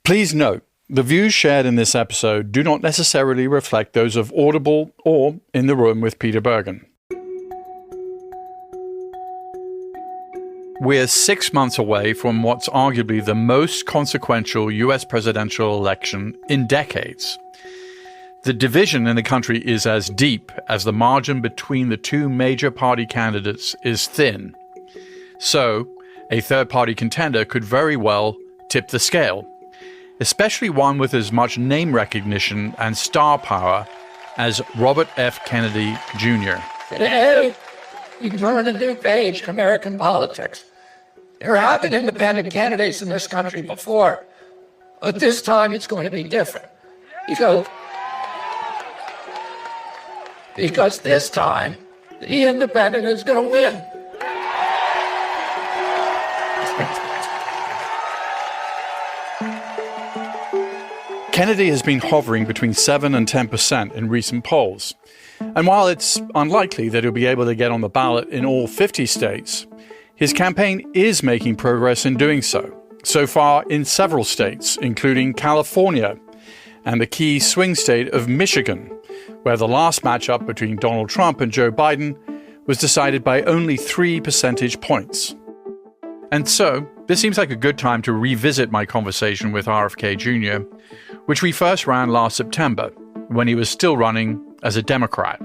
Please note, the views shared in this episode do not necessarily reflect those of Audible or In the Room with Peter Bergen. We're 6 months away from what's arguably the most consequential US presidential election in decades. The division in the country is as deep as the margin between the two major party candidates is thin. So, a third-party contender could very well tip the scale, especially one with as much name recognition and star power as Robert F. Kennedy Jr. Today, we turn a new page in American politics. There have been independent candidates in this country before, but this time it's going to be different. Because this time, the independent is going to win. Kennedy has been hovering between 7 and 10% in recent polls. And while it's unlikely that he'll be able to get on the ballot in all 50 states, his campaign is making progress in doing so far in several states, including California and the key swing state of Michigan, where the last matchup between Donald Trump and Joe Biden was decided by only 3 percentage points. And so, this seems like a good time to revisit my conversation with RFK Jr., which we first ran last September, when he was still running as a Democrat.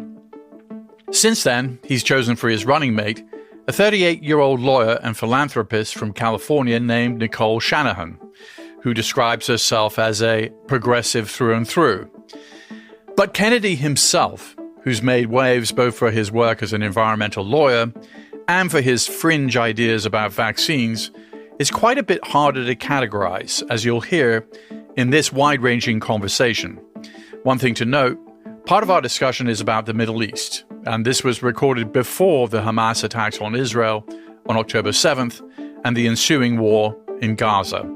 Since then, he's chosen for his running mate a 38-year-old lawyer and philanthropist from California named Nicole Shanahan, who describes herself as a progressive through and through. But Kennedy himself, who's made waves both for his work as an environmental lawyer and for his fringe ideas about vaccines, is quite a bit harder to categorize, as you'll hear in this wide-ranging conversation. One thing to note, part of our discussion is about the Middle East, and this was recorded before the Hamas attacks on Israel on October 7th and the ensuing war in Gaza.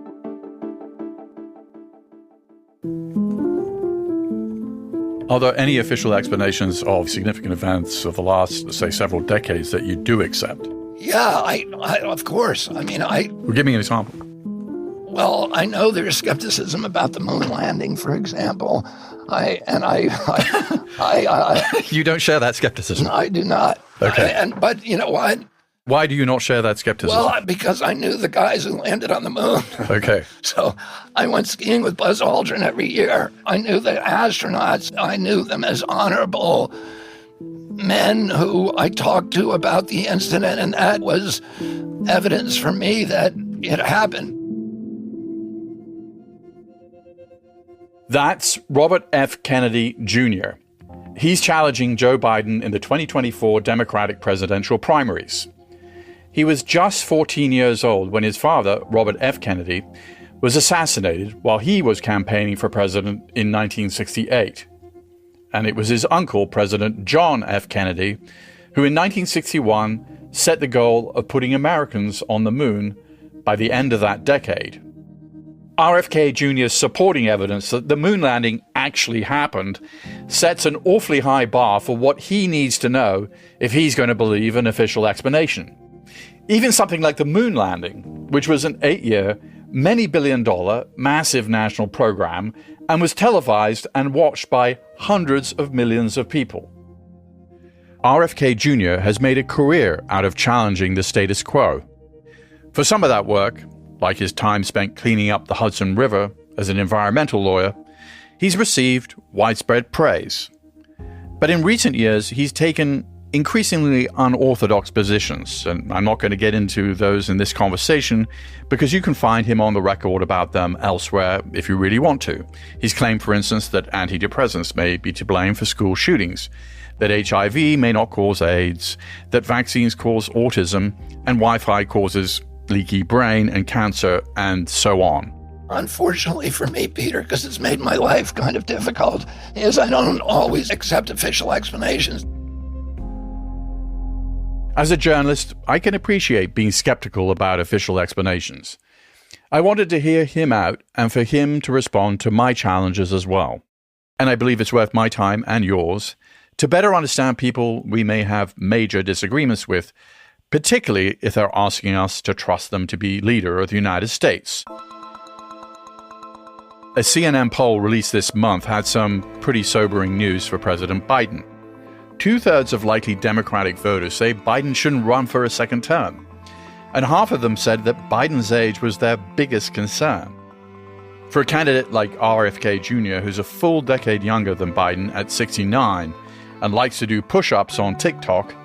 Are there any official explanations of significant events of the last, say, several decades that you do accept? Yeah, I of course. Well, give me an example. Well, I know there's skepticism about the moon landing, for example. You don't share that skepticism? I do not. Okay. But you know what? Why do you not share that skepticism? Well, because I knew the guys who landed on the moon. Okay. So I went skiing with Buzz Aldrin every year. I knew the astronauts. I knew them as honorable men who I talked to about the incident, and that was evidence for me that it happened. That's Robert F. Kennedy Jr. He's challenging Joe Biden in the 2024 Democratic presidential primaries. He was just 14 years old when his father, Robert F. Kennedy, was assassinated while he was campaigning for president in 1968. And it was his uncle, President John F. Kennedy, who in 1961 set the goal of putting Americans on the moon by the end of that decade. RFK Jr.'s supporting evidence that the moon landing actually happened sets an awfully high bar for what he needs to know if he's going to believe an official explanation. Even something like the moon landing, which was an 8-year, many billion-dollar, massive national program and was televised and watched by hundreds of millions of people. RFK Jr. has made a career out of challenging the status quo. For some of that work, like his time spent cleaning up the Hudson River as an environmental lawyer, he's received widespread praise. But in recent years, he's taken increasingly unorthodox positions, and I'm not going to get into those in this conversation because you can find him on the record about them elsewhere if you really want to. He's claimed, for instance, that antidepressants may be to blame for school shootings, that HIV may not cause AIDS, that vaccines cause autism, and Wi-Fi causes leaky brain and cancer, and so on. Unfortunately for me, Peter, because it's made my life kind of difficult, is I don't always accept official explanations. As a journalist, I can appreciate being skeptical about official explanations. I wanted to hear him out and for him to respond to my challenges as well. And I believe it's worth my time and yours to better understand people we may have major disagreements with, particularly if they're asking us to trust them to be leader of the United States. A CNN poll released this month had some pretty sobering news for President Biden. 2/3 of likely Democratic voters say Biden shouldn't run for a second term. And half of them said that Biden's age was their biggest concern. For a candidate like RFK Jr., who's a full decade younger than Biden at 69 and likes to do push-ups on TikTok,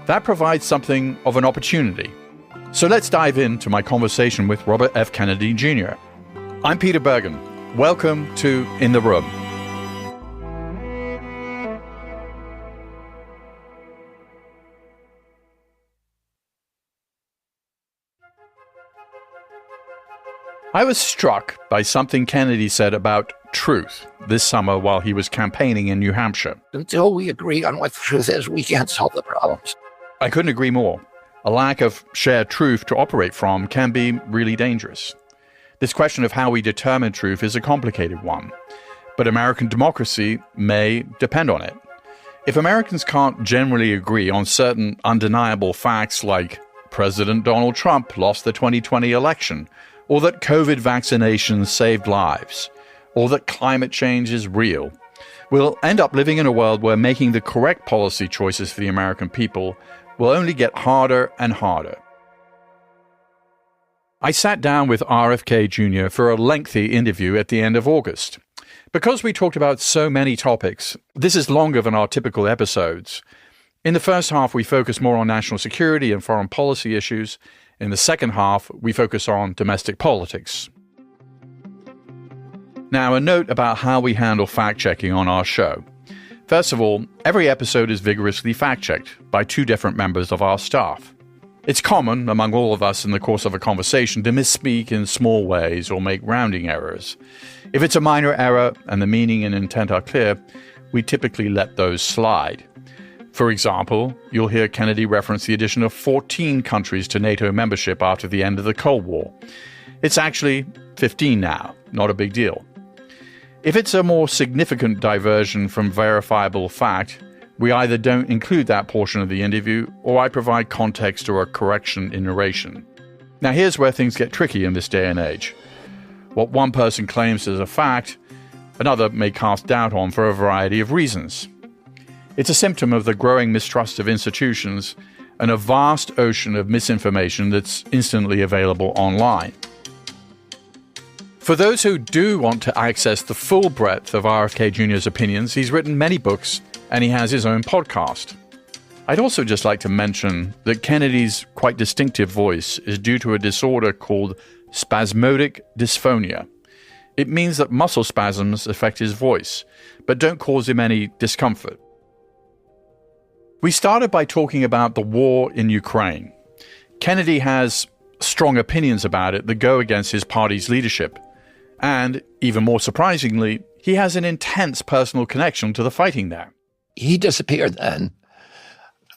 that provides something of an opportunity. So let's dive into my conversation with Robert F. Kennedy Jr. I'm Peter Bergen. Welcome to In the Room. I was struck by something Kennedy said about truth this summer while he was campaigning in New Hampshire. Until we agree on what the truth is, we can't solve the problems. I couldn't agree more. A lack of shared truth to operate from can be really dangerous. This question of how we determine truth is a complicated one, but American democracy may depend on it. If Americans can't generally agree on certain undeniable facts like President Donald Trump lost the 2020 election, or that COVID vaccinations saved lives, or that climate change is real, we'll end up living in a world where making the correct policy choices for the American people will only get harder and harder. I sat down with RFK Jr. for a lengthy interview at the end of August. Because we talked about so many topics, this is longer than our typical episodes. In the first half, we focus more on national security and foreign policy issues. In the second half, we focus on domestic politics. Now, a note about how we handle fact-checking on our show. First of all, every episode is vigorously fact-checked by two different members of our staff. It's common among all of us in the course of a conversation to misspeak in small ways or make rounding errors. If it's a minor error and the meaning and intent are clear, we typically let those slide. For example, you'll hear Kennedy reference the addition of 14 countries to NATO membership after the end of the Cold War. It's actually 15 now, not a big deal. If it's a more significant diversion from verifiable fact, we either don't include that portion of the interview, or I provide context or a correction in narration. Now here's where things get tricky in this day and age. What one person claims as a fact, another may cast doubt on for a variety of reasons. It's a symptom of the growing mistrust of institutions and a vast ocean of misinformation that's instantly available online. For those who do want to access the full breadth of RFK Jr.'s opinions, he's written many books and he has his own podcast. I'd also just like to mention that Kennedy's quite distinctive voice is due to a disorder called spasmodic dysphonia. It means that muscle spasms affect his voice, but don't cause him any discomfort. We started by talking about the war in Ukraine. Kennedy has strong opinions about it that go against his party's leadership. And, even more surprisingly, he has an intense personal connection to the fighting there. He disappeared then.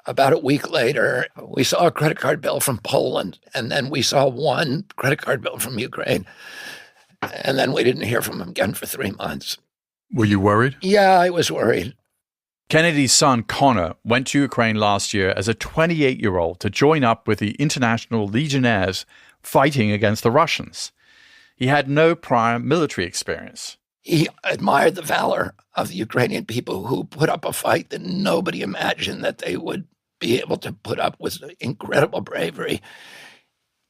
About a week later, we saw a credit card bill from Poland, and then we saw one credit card bill from Ukraine. And then we didn't hear from him again for 3 months. Were you worried? Yeah, I was worried. Kennedy's son, Connor, went to Ukraine last year as a 28-year-old to join up with the International Legionnaires fighting against the Russians. He had no prior military experience. He admired the valor of the Ukrainian people who put up a fight that nobody imagined that they would be able to put up with incredible bravery.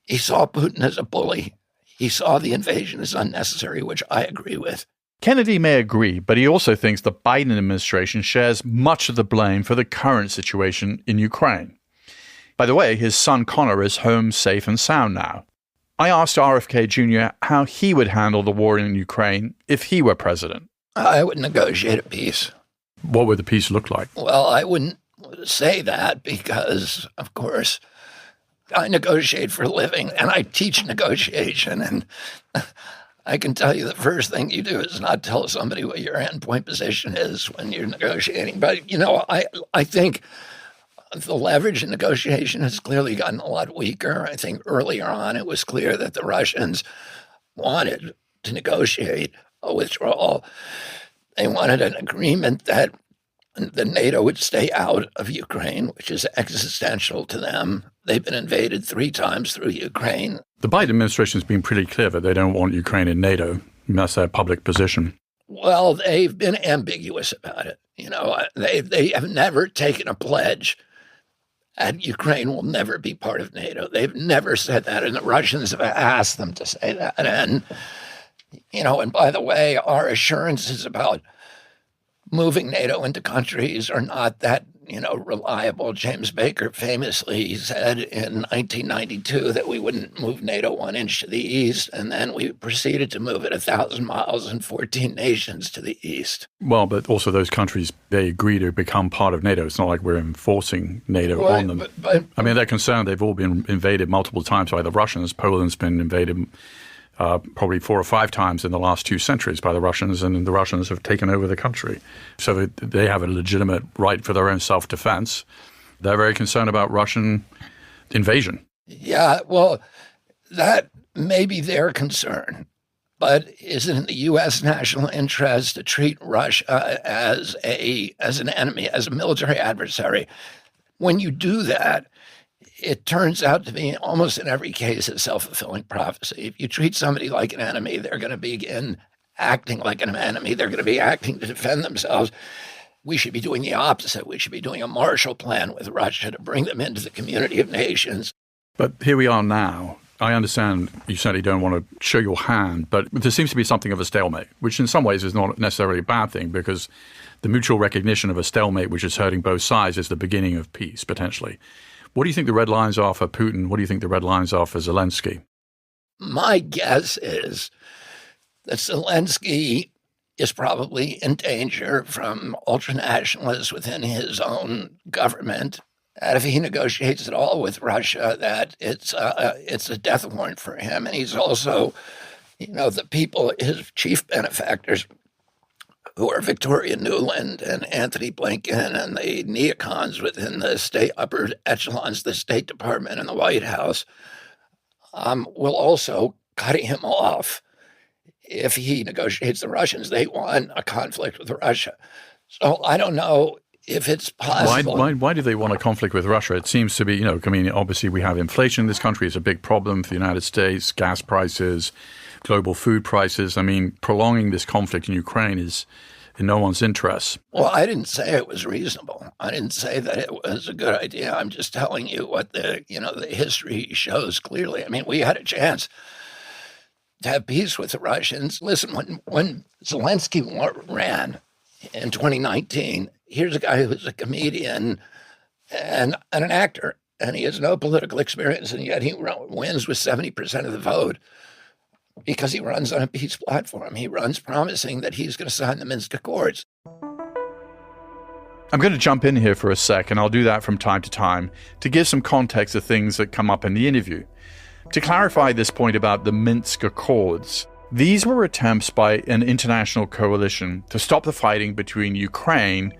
He saw Putin as a bully. He saw the invasion as unnecessary, which I agree with. Kennedy may agree, but he also thinks the Biden administration shares much of the blame for the current situation in Ukraine. By the way, his son Connor is home safe and sound now. I asked RFK Jr. how he would handle the war in Ukraine if he were president. I would negotiate a peace. What would the peace look like? Well, I wouldn't say that because, of course, I negotiate for a living and I teach negotiation. And I can tell you the first thing you do is not tell somebody what your endpoint position is when you're negotiating. But, I think the leverage in negotiation has clearly gotten a lot weaker. I think earlier on it was clear that the Russians wanted to negotiate a withdrawal. They wanted an agreement that the NATO would stay out of Ukraine, which is existential to them. They've been invaded 3 times through Ukraine. The Biden administration has been pretty clear that they don't want Ukraine in NATO. That's their public position. Well, they've been ambiguous about it. They have never taken a pledge and Ukraine will never be part of NATO. They've never said that, and the Russians have asked them to say that. And by the way, our assurances about moving NATO into countries are not that, reliable. James Baker famously said in 1992 that we wouldn't move NATO 1 inch to the east, and then we proceeded to move it 1,000 miles and 14 nations to the east. Well, but also those countries, they agree to become part of NATO. It's not like we're enforcing NATO on them. But they're concerned. They've all been invaded multiple times by the Russians. Poland's been invaded probably 4 or 5 times in the last 2 centuries by the Russians, and the Russians have taken over the country. So they have a legitimate right for their own self-defense. They're very concerned about Russian invasion. Yeah, well, that may be their concern, but is it in the U.S. national interest to treat Russia as an enemy, as a military adversary? When you do that, it turns out to be almost in every case a self-fulfilling prophecy. If you treat somebody like an enemy, they're going to begin acting like an enemy. They're going to be acting to defend themselves. We should be doing the opposite. We should be doing a Marshall Plan with Russia to bring them into the community of nations. But here we are now. I understand you certainly don't want to show your hand, but there seems to be something of a stalemate, which in some ways is not necessarily a bad thing, because the mutual recognition of a stalemate which is hurting both sides is the beginning of peace, potentially. What do you think the red lines are for Putin? What do you think the red lines are for Zelensky? My guess is that Zelensky is probably in danger from ultranationalists within his own government. And if he negotiates at all with Russia, that it's a death warrant for him. And he's also, the people, his chief benefactors, who are Victoria Nuland and Anthony Blinken and the neocons within the state upper echelons, the State Department and the White House, will also cut him off if he negotiates the Russians. They want a conflict with Russia. So I don't know if it's possible. Why do they want a conflict with Russia? It seems to be, obviously we have inflation in this country. It's a big problem for the United States, gas prices, global food prices. Prolonging this conflict in Ukraine is in no one's interest. Well, I didn't say it was reasonable. I didn't say that it was a good idea. I'm just telling you what the history shows clearly. We had a chance to have peace with the Russians. Listen, when Zelensky ran in 2019, here's a guy who's a comedian and an actor, and he has no political experience, and yet he wins with 70% of the vote because he runs on a peace platform. He runs promising that he's going to sign the Minsk Accords. I'm going to jump in here for a sec, and I'll do that from time to time to give some context to things that come up in the interview. To clarify this point about the Minsk Accords, these were attempts by an international coalition to stop the fighting between Ukraine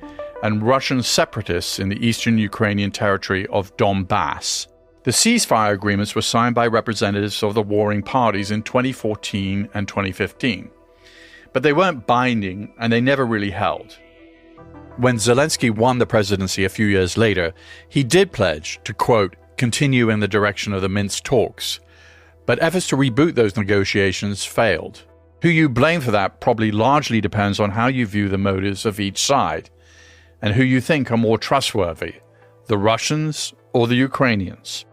and Russian separatists in the eastern Ukrainian territory of Donbass. The ceasefire agreements were signed by representatives of the warring parties in 2014 and 2015. But they weren't binding, and they never really held. When Zelensky won the presidency a few years later, he did pledge to, quote, continue in the direction of the Minsk talks. But efforts to reboot those negotiations failed. Who you blame for that probably largely depends on how you view the motives of each side, and who you think are more trustworthy, the Russians or the Ukrainians.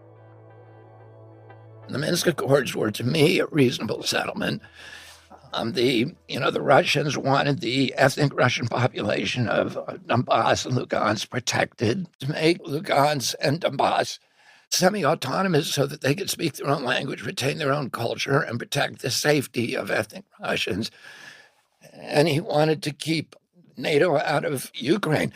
The Minsk Accords were, to me, a reasonable settlement. The Russians wanted the ethnic Russian population of Donbass and Lugansk protected, to make Lugansk and Donbass semi-autonomous so that they could speak their own language, retain their own culture, and protect the safety of ethnic Russians. And he wanted to keep NATO out of Ukraine.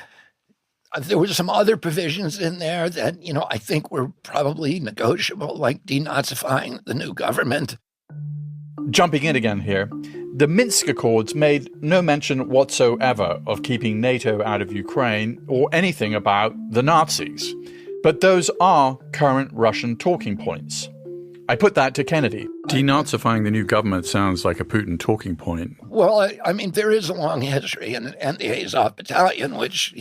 There were some other provisions in there that, I think were probably negotiable, like denazifying the new government. Jumping in again here, the Minsk Accords made no mention whatsoever of keeping NATO out of Ukraine or anything about the Nazis. But those are current Russian talking points. I put that to Kennedy. Denazifying the new government sounds like a Putin talking point. Well, there is a long history, and the Azov Battalion, which,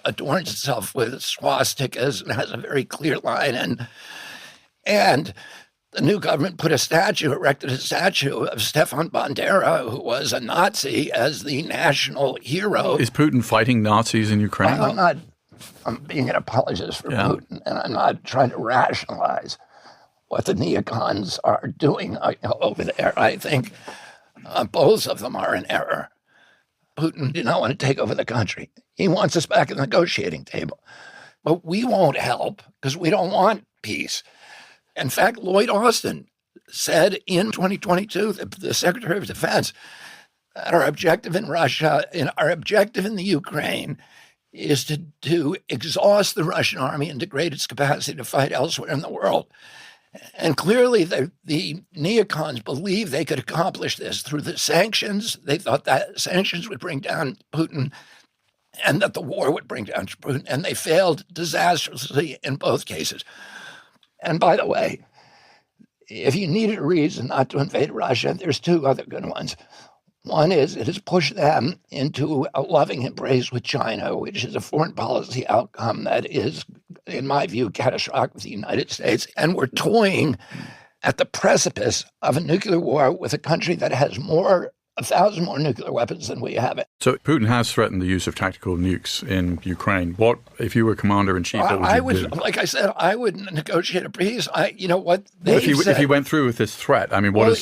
adorns itself with swastikas and has a very clear line. And The new government erected a statue of Stefan Bandera, who was a Nazi, as the national hero. Is Putin fighting Nazis in Ukraine? I'm being an apologist for Putin, and I'm not trying to rationalize what the neocons are doing over there. I think both of them are in error. Putin did not want to take over the country. He wants us back at the negotiating table. But we won't help because we don't want peace. In fact, Lloyd Austin said in 2022, the Secretary of Defense, that our objective in Russia and our objective in the Ukraine is to exhaust the Russian army and degrade its capacity to fight elsewhere in the world. And clearly the neocons believed they could accomplish this through the sanctions. They thought that sanctions would bring down Putin and that the war would bring down Putin. And they failed disastrously in both cases. And by the way, if you needed a reason not to invade Russia, there's two other good ones. One is it has pushed them into a loving embrace with China, which is a foreign policy outcome that is, in my view, catastrophic with the United States. And we're toying at the precipice of a nuclear war with a country that has 1,000 more nuclear weapons than we have. So Putin has threatened the use of tactical nukes in Ukraine. What, if you were commer-in-chief, what would you do? Like I said, I would negotiate a peace. If he went through with this threat, I mean, what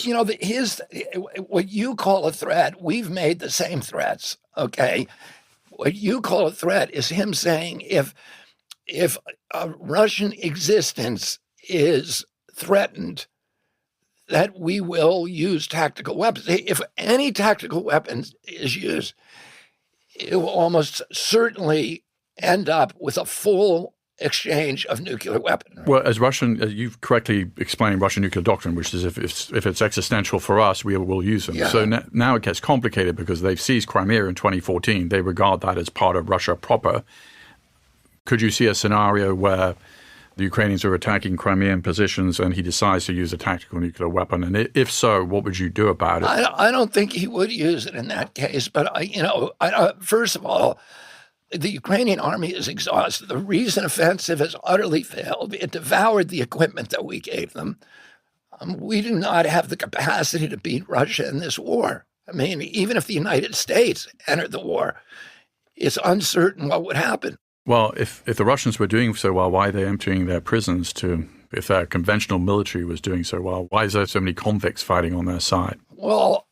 you call a threat, we've made the same threats, okay? What you call a threat is him saying if a Russian existence is threatened, that we will use tactical weapons. If any tactical weapons is used, it will almost certainly end up with a full exchange of nuclear weaponry. Well, you've correctly explained Russian nuclear doctrine, which is if it's existential for us, we will use them. Yeah. So now it gets complicated because they've seized Crimea in 2014. They regard that as part of Russia proper. Could you see a scenario where the Ukrainians are attacking Crimean positions and he decides to use a tactical nuclear weapon? And if so, what would you do about it? I don't think he would use it in that case. But, first of all, the Ukrainian army is exhausted. The recent offensive has utterly failed. It devoured the equipment that we gave them. We do not have the capacity to beat Russia in this war. I mean, even if the United States entered the war, it's uncertain what would happen. Well, if the Russians were doing so well, why are they emptying their prisons if their conventional military was doing so well? Why is there so many convicts fighting on their side? Well,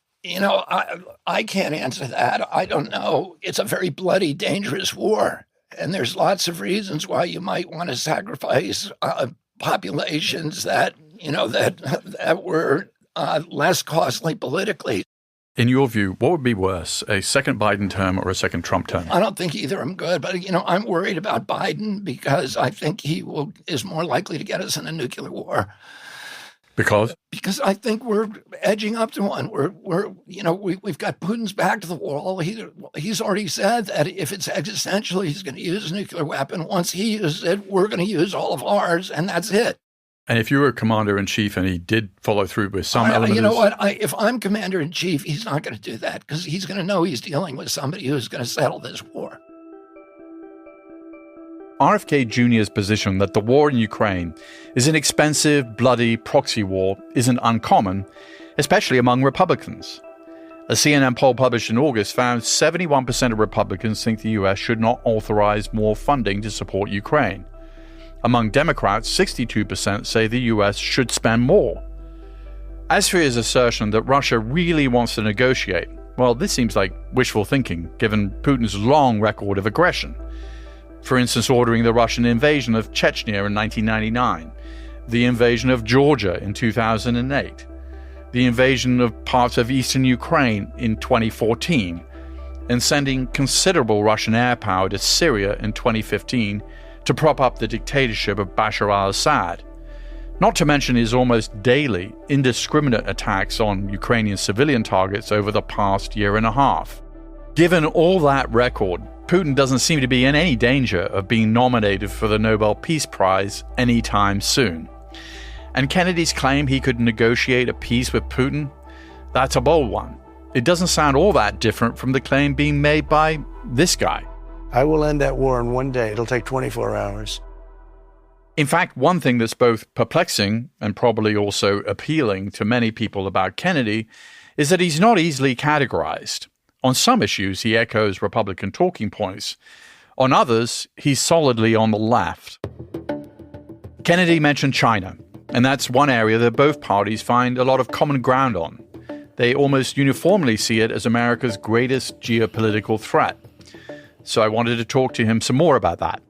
I can't answer that. I don't know. It's a very bloody, dangerous war. And there's lots of reasons why you might want to sacrifice populations that were less costly politically. In your view, what would be worse, a second Biden term or a second Trump term? I don't think either of them good, but, I'm worried about Biden because I think he is more likely to get us in a nuclear war. Because? Because I think we're edging up to one. We've got Putin's back to the wall. He's already said that if it's existential, he's going to use a nuclear weapon. Once he uses it, we're going to use all of ours, and that's it. And if you were commander-in-chief and he did follow through with some element you know what? If I'm commander-in-chief, he's not going to do that because he's going to know he's dealing with somebody who's going to settle this war. RFK Jr.'s position that the war in Ukraine is an expensive, bloody proxy war isn't uncommon, especially among Republicans. A CNN poll published in August found 71% of Republicans think the U.S. should not authorize more funding to support Ukraine. Among Democrats, 62% say the U.S. should spend more. As for his assertion that Russia really wants to negotiate, well, this seems like wishful thinking, given Putin's long record of aggression. For instance, ordering the Russian invasion of Chechnya in 1999, the invasion of Georgia in 2008, the invasion of parts of eastern Ukraine in 2014, and sending considerable Russian air power to Syria in 2015 to prop up the dictatorship of Bashar al-Assad, not to mention his almost daily, indiscriminate attacks on Ukrainian civilian targets over the past year and a half. Given all that record, Putin doesn't seem to be in any danger of being nominated for the Nobel Peace Prize anytime soon. And Kennedy's claim he could negotiate a peace with Putin? That's a bold one. It doesn't sound all that different from the claim being made by this guy. I will end that war in one day. It'll take 24 hours. In fact, one thing that's both perplexing and probably also appealing to many people about Kennedy is that he's not easily categorized. On some issues, he echoes Republican talking points. On others, he's solidly on the left. Kennedy mentioned China, and that's one area that both parties find a lot of common ground on. They almost uniformly see it as America's greatest geopolitical threat. So I wanted to talk to him some more about that.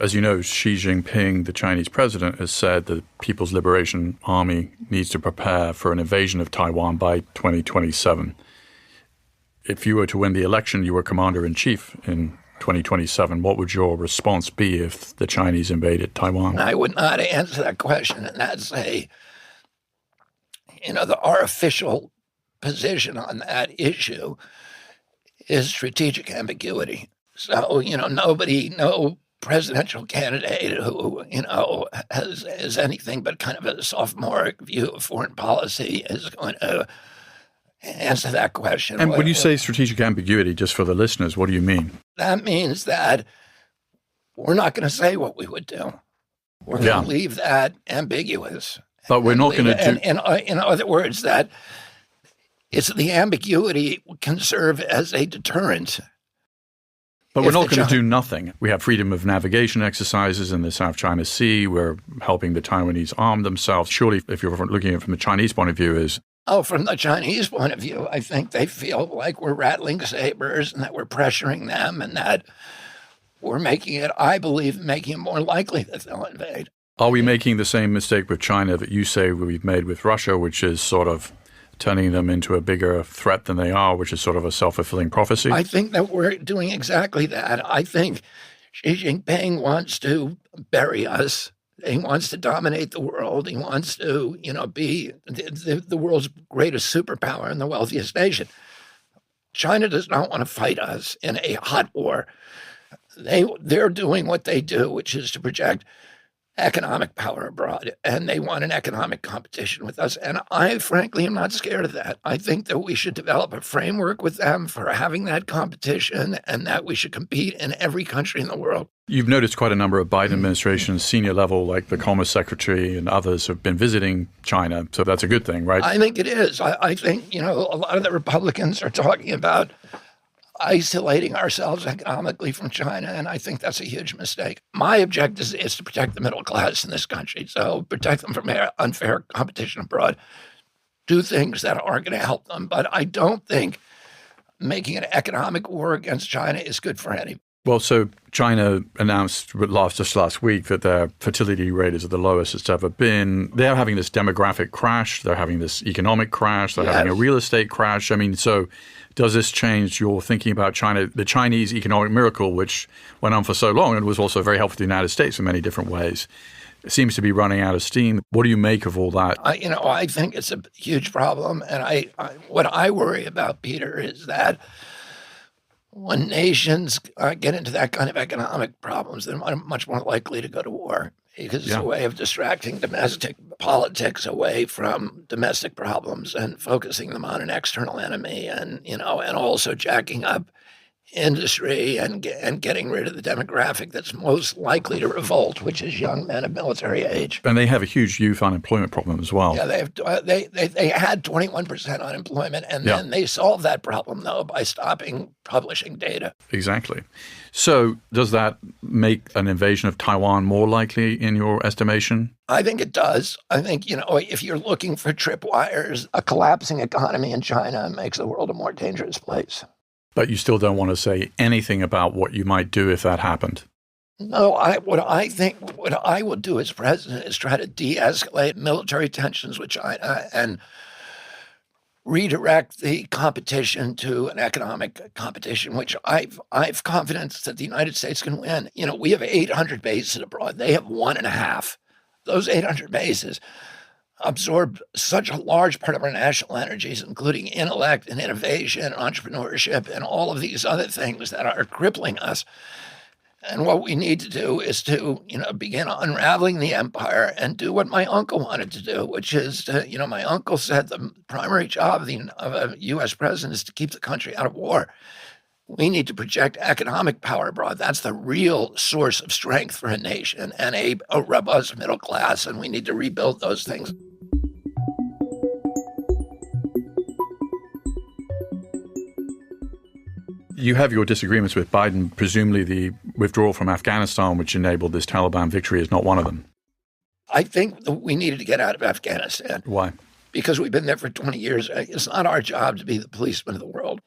As you know, Xi Jinping, the Chinese president, has said the People's Liberation Army needs to prepare for an invasion of Taiwan by 2027. If you were to win the election, you were commander-in-chief in 2027. What would your response be if the Chinese invaded Taiwan? I would not answer that question, and that's our official position on that issue is strategic ambiguity. So, no presidential candidate who, has anything but kind of a sophomoric view of foreign policy is going to answer that question. And when you say strategic ambiguity, just for the listeners, what do you mean? That means that we're not going to say what we would do. We're going to leave that ambiguous. But we're not going to do... In other words, that it's the ambiguity can serve as a deterrent. But we're not going to do nothing. We have freedom of navigation exercises in the South China Sea. We're helping the Taiwanese arm themselves. Surely, if you're looking at it from the Chinese point of view, is... Oh, from the Chinese point of view, I think they feel like we're rattling sabers and that we're pressuring them and that we're making it more likely that they'll invade. Are we making the same mistake with China that you say we've made with Russia, which is sort of turning them into a bigger threat than they are, which is sort of a self-fulfilling prophecy? I think that we're doing exactly that. I think Xi Jinping wants to bury us. He wants to dominate the world. He wants to, be the world's greatest superpower and the wealthiest nation. China does not want to fight us in a hot war. They're doing what they do, which is to project economic power abroad, and they want an economic competition with us. And I, frankly, am not scared of that. I think that we should develop a framework with them for having that competition and that we should compete in every country in the world. You've noticed quite a number of Biden administration senior level, like the Commerce Secretary and others, have been visiting China. So that's a good thing, right? I think it is. I think, a lot of the Republicans are talking about isolating ourselves economically from China, and I think that's a huge mistake. My objective is to protect the middle class in this country, so protect them from unfair competition abroad, do things that are going to help them. But I don't think making an economic war against China is good for anybody. Well, so China announced just last week that their fertility rate is at the lowest it's ever been. They're having this demographic crash. They're having this economic crash. They're having a real estate crash. I mean, so does this change your thinking about China, the Chinese economic miracle, which went on for so long and was also very helpful to the United States in many different ways? It seems to be running out of steam. What do you make of all that? I think it's a huge problem. And what I worry about, Peter, is that when nations get into that kind of economic problems, they're much more likely to go to war because it's a way of distracting domestic politics away from domestic problems and focusing them on an external enemy and also jacking up industry and getting rid of the demographic that's most likely to revolt, which is young men of military age. And they have a huge youth unemployment problem as well. Yeah, they had 21% unemployment, and then they solved that problem, though, by stopping publishing data. Exactly. So does that make an invasion of Taiwan more likely in your estimation? I think it does. I think, if you're looking for tripwires, a collapsing economy in China makes the world a more dangerous place. But you still don't want to say anything about what you might do if that happened. No, what I would do as president is try to de-escalate military tensions with China and redirect the competition to an economic competition, which I've confidence that the United States can win. We have 800 bases abroad. They have 1.5. Those 800 bases absorb such a large part of our national energies, including intellect and innovation and entrepreneurship and all of these other things that are crippling us. And what we need to do is to, begin unraveling the empire and do what my uncle wanted to do, which is to, my uncle said the primary job of a U.S. president is to keep the country out of war. We need to project economic power abroad. That's the real source of strength for a nation and a robust middle class, and we need to rebuild those things. You have your disagreements with Biden. Presumably the withdrawal from Afghanistan, which enabled this Taliban victory, is not one of them. I think that we needed to get out of Afghanistan. Why? Because we've been there for 20 years. It's not our job to be the policeman of the world.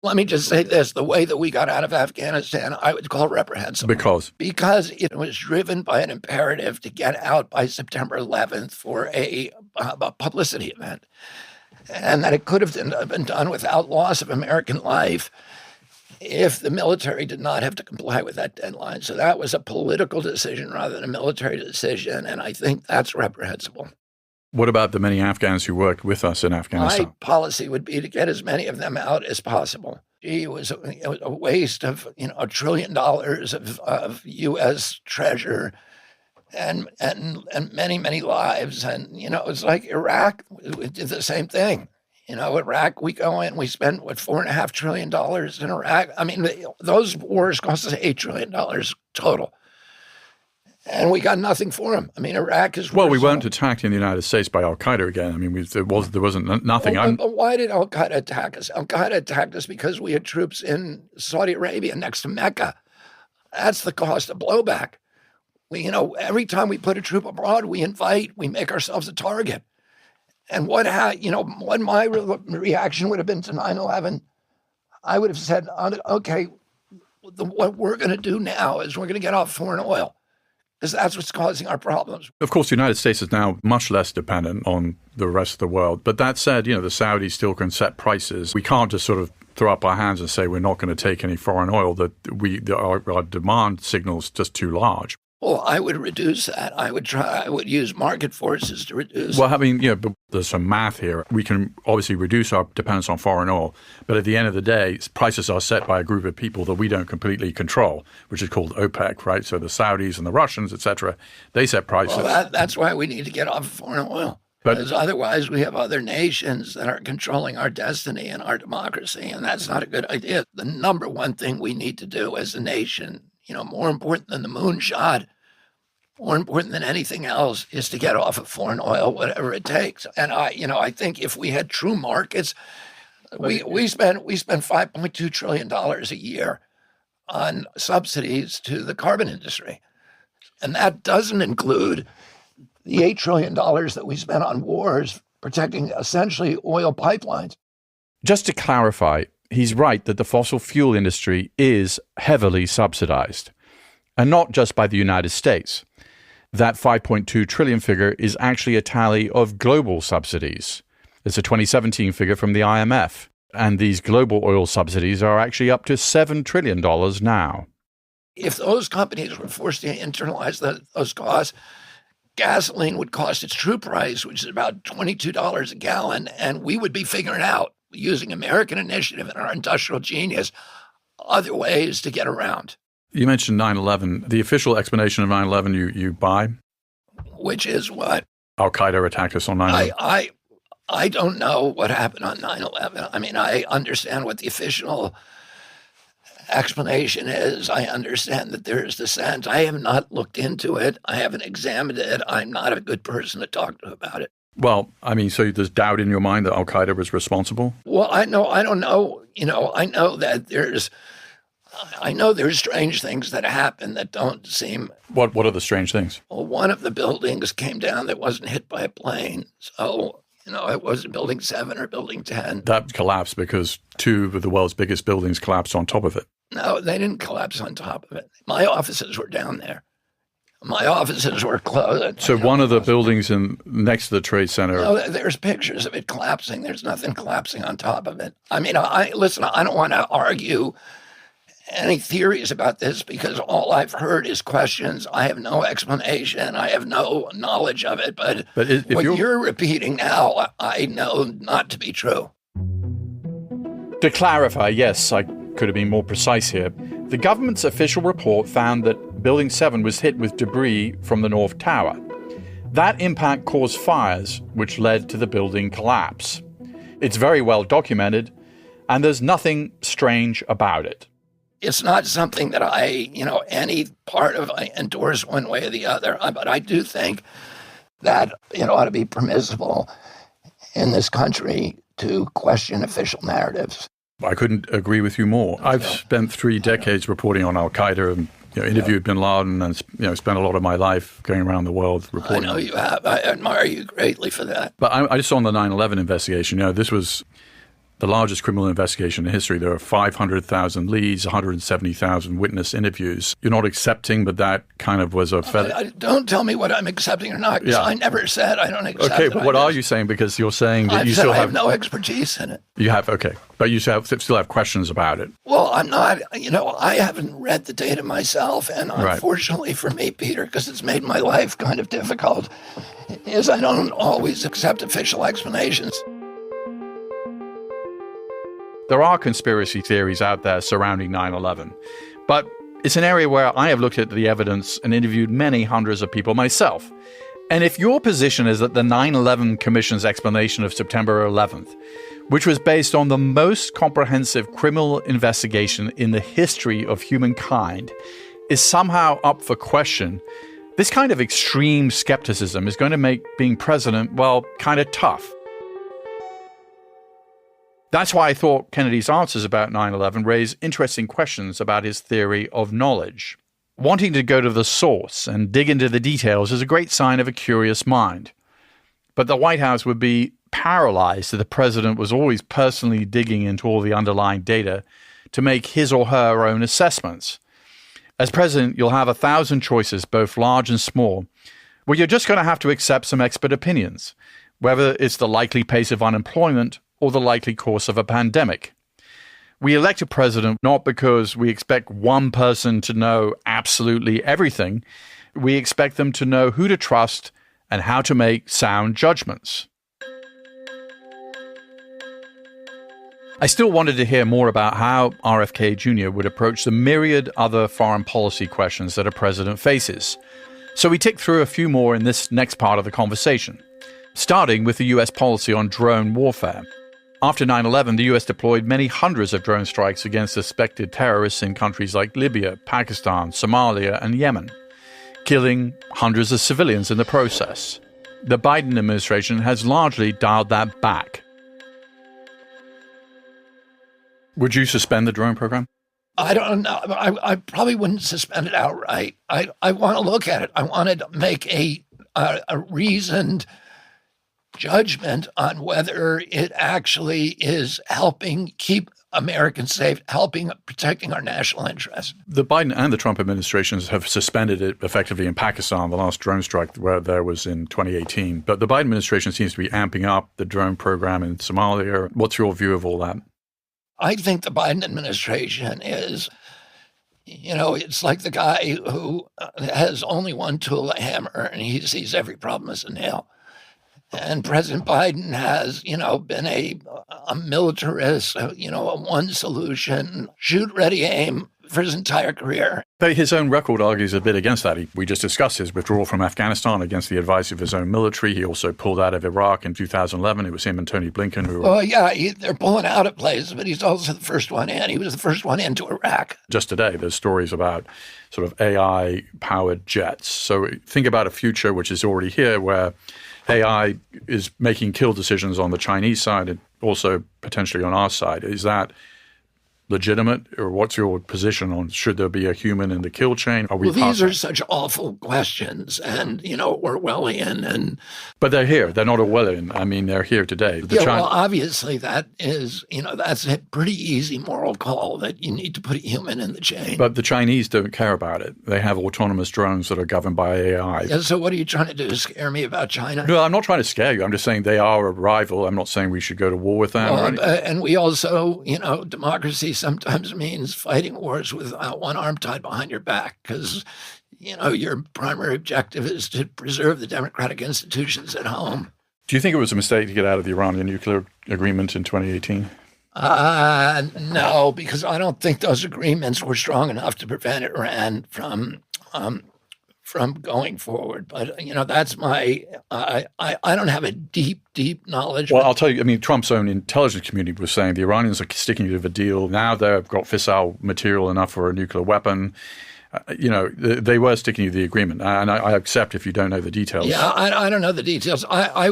Let me just say this. The way that we got out of Afghanistan, I would call reprehensible. Because it was driven by an imperative to get out by September 11th for a publicity event. And that it could have been done without loss of American life if the military did not have to comply with that deadline. So that was a political decision rather than a military decision, and I think that's reprehensible. What about the many Afghans who worked with us in Afghanistan? My policy would be to get as many of them out as possible. It was a waste of $1 trillion of U.S. treasure and many, many lives. And, it's like Iraq, we did the same thing. Iraq, we go in, we spend, $4.5 trillion in Iraq? I mean, those wars cost us $8 trillion total. And we got nothing for them. I mean, Iraq is... Well, we weren't attacked in the United States by al-Qaeda again. I mean, there wasn't nothing. But why did al-Qaeda attack us? Al-Qaeda attacked us because we had troops in Saudi Arabia next to Mecca. That's the cost of blowback. Every time we put a troop abroad, we make ourselves a target. And what my reaction would have been to 9/11, I would have said, okay, what we're going to do now is we're going to get off foreign oil, because that's what's causing our problems. Of course, the United States is now much less dependent on the rest of the world. But that said, the Saudis still can set prices. We can't just sort of throw up our hands and say we're not going to take any foreign oil, that our demand signal's just too large. Well, I would reduce that. I would use market forces to reduce. Well, but there's some math here. We can obviously reduce our dependence on foreign oil, but at the end of the day, prices are set by a group of people that we don't completely control, which is called OPEC, right? So the Saudis and the Russians, et cetera, they set prices. Well, that's why we need to get off of foreign oil. Because otherwise we have other nations that are controlling our destiny and our democracy, and that's not a good idea. The number one thing we need to do as a nation, more important than the moonshot, more important than anything else, is to get off of foreign oil, whatever it takes. And I think if we had true markets, we spend $5.2 trillion a year on subsidies to the carbon industry, and that doesn't include the $8 trillion that we spent on wars protecting essentially oil pipelines. Just to clarify, he's right that the fossil fuel industry is heavily subsidized, and not just by the United States. That 5.2 trillion figure is actually a tally of global subsidies. It's a 2017 figure from the IMF, and these global oil subsidies are actually up to $7 trillion now. If those companies were forced to internalize those costs, gasoline would cost its true price, which is about $22 a gallon, and we would be figuring out, using American initiative and our industrial genius, other ways to get around. You mentioned 9/11. The official explanation of 9/11 you buy? Which is what? Al-Qaeda attacked us on 9/11. I don't know what happened on 9/11. I mean, I understand what the official explanation is. I understand that there is dissent. I have not looked into it. I haven't examined it. I'm not a good person to talk to about it. Well, I mean, so there's doubt in your mind that Al-Qaeda was responsible? Well, I don't know. I know that there's strange things that happen that don't seem... What are the strange things? Well, one of the buildings came down that wasn't hit by a plane. So, it wasn't Building 7 or Building 10. That collapsed because two of the world's biggest buildings collapsed on top of it. No, they didn't collapse on top of it. My offices were down there. My offices were closed. So one of the buildings next to the Trade Center... No, there's pictures of it collapsing. There's nothing collapsing on top of it. I mean, I don't want to argue any theories about this because all I've heard is questions. I have no explanation. I have no knowledge of it. But what you're repeating now, I know not to be true. To clarify, yes, I could have been more precise here. The government's official report found that Building 7 was hit with debris from the North Tower. That impact caused fires, which led to the building collapse. It's very well documented. and there's nothing strange about it. It's not something that any part of I endorse one way or the other, but I do think that it ought to be permissible in this country to question official narratives. I couldn't agree with you more. I've spent 3 decades reporting on Al-Qaeda and interviewed bin Laden and spent a lot of my life going around the world reporting. I know you have. I admire you greatly for that. But I just saw on the 9/11 investigation, this was the largest criminal investigation in history. There are 500,000 leads, 170,000 witness interviews. You're not accepting, but that kind of was a Don't tell me what I'm accepting or not, because I never said I don't accept it. Okay, but what are you saying? Because you're saying that you still have... I have no expertise in it. You have, okay. But you still have questions about it. Well, I'm not, I haven't read the data myself, and unfortunately for me, Peter, because it's made my life kind of difficult, is I don't always accept official explanations. There are conspiracy theories out there surrounding 9/11, but it's an area where I have looked at the evidence and interviewed many hundreds of people myself. And if your position is that the 9/11 Commission's explanation of September 11th, which was based on the most comprehensive criminal investigation in the history of humankind, is somehow up for question, this kind of extreme skepticism is going to make being president, kind of tough. That's why I thought Kennedy's answers about 9/11 raise interesting questions about his theory of knowledge. Wanting to go to the source and dig into the details is a great sign of a curious mind. But the White House would be paralyzed if the president was always personally digging into all the underlying data to make his or her own assessments. As president, you'll have 1,000 choices, both large and small, where you're just going to have to accept some expert opinions, whether it's the likely pace of unemployment or the likely course of a pandemic. We elect a president not because we expect one person to know absolutely everything. We expect them to know who to trust and how to make sound judgments. I still wanted to hear more about how RFK Jr. would approach the myriad other foreign policy questions that a president faces. So we tick through a few more in this next part of the conversation, starting with the U.S. policy on drone warfare. After 9/11, the U.S. deployed many hundreds of drone strikes against suspected terrorists in countries like Libya, Pakistan, Somalia, and Yemen, killing hundreds of civilians in the process. The Biden administration has largely dialed that back. Would you suspend the drone program? I don't know. I probably wouldn't suspend it outright. I want to look at it. I want to make a reasoned judgment on whether it actually is helping keep Americans safe, protecting our national interests. The Biden and the Trump administrations have suspended it effectively in Pakistan. The last drone strike where there was in 2018. But the Biden administration seems to be amping up the drone program in Somalia. What's your view of all that? I think the Biden administration is, it's like the guy who has only one tool, a hammer, and he sees every problem as a nail. And President Biden has, been a militarist, a one solution, shoot, ready, aim for his entire career. But his own record argues a bit against that. We just discussed his withdrawal from Afghanistan against the advice of his own military. He also pulled out of Iraq in 2011. It was him and Tony Blinken who... Well, yeah, they're pulling out of places, but he's also the first one in. He was the first one into Iraq. Just today, there's stories about sort of AI-powered jets. So think about a future which is already here where AI is making kill decisions on the Chinese side and also potentially on our side. Is that legitimate, or what's your position on should there be a human in the kill chain? Well, these are such awful questions, and Orwellian, but they're here. They're not Orwellian. I mean, they're here today. Well, obviously that is, that's a pretty easy moral call that you need to put a human in the chain. But the Chinese don't care about it. They have autonomous drones that are governed by AI. Yeah, so what are you trying to do? Scare me about China? No, I'm not trying to scare you. I'm just saying they are a rival. I'm not saying we should go to war with them. And we also, democracy sometimes means fighting wars with one arm tied behind your back because, your primary objective is to preserve the democratic institutions at home. Do you think it was a mistake to get out of the Iranian nuclear agreement in 2018? No, because I don't think those agreements were strong enough to prevent Iran from from going forward. But, that's my, I don't have a deep knowledge. Well, I'll tell you, I mean, Trump's own intelligence community was saying the Iranians are sticking to the deal. Now they've got fissile material enough for a nuclear weapon. They were sticking to the agreement. And I accept if you don't know the details. Yeah, I don't know the details. I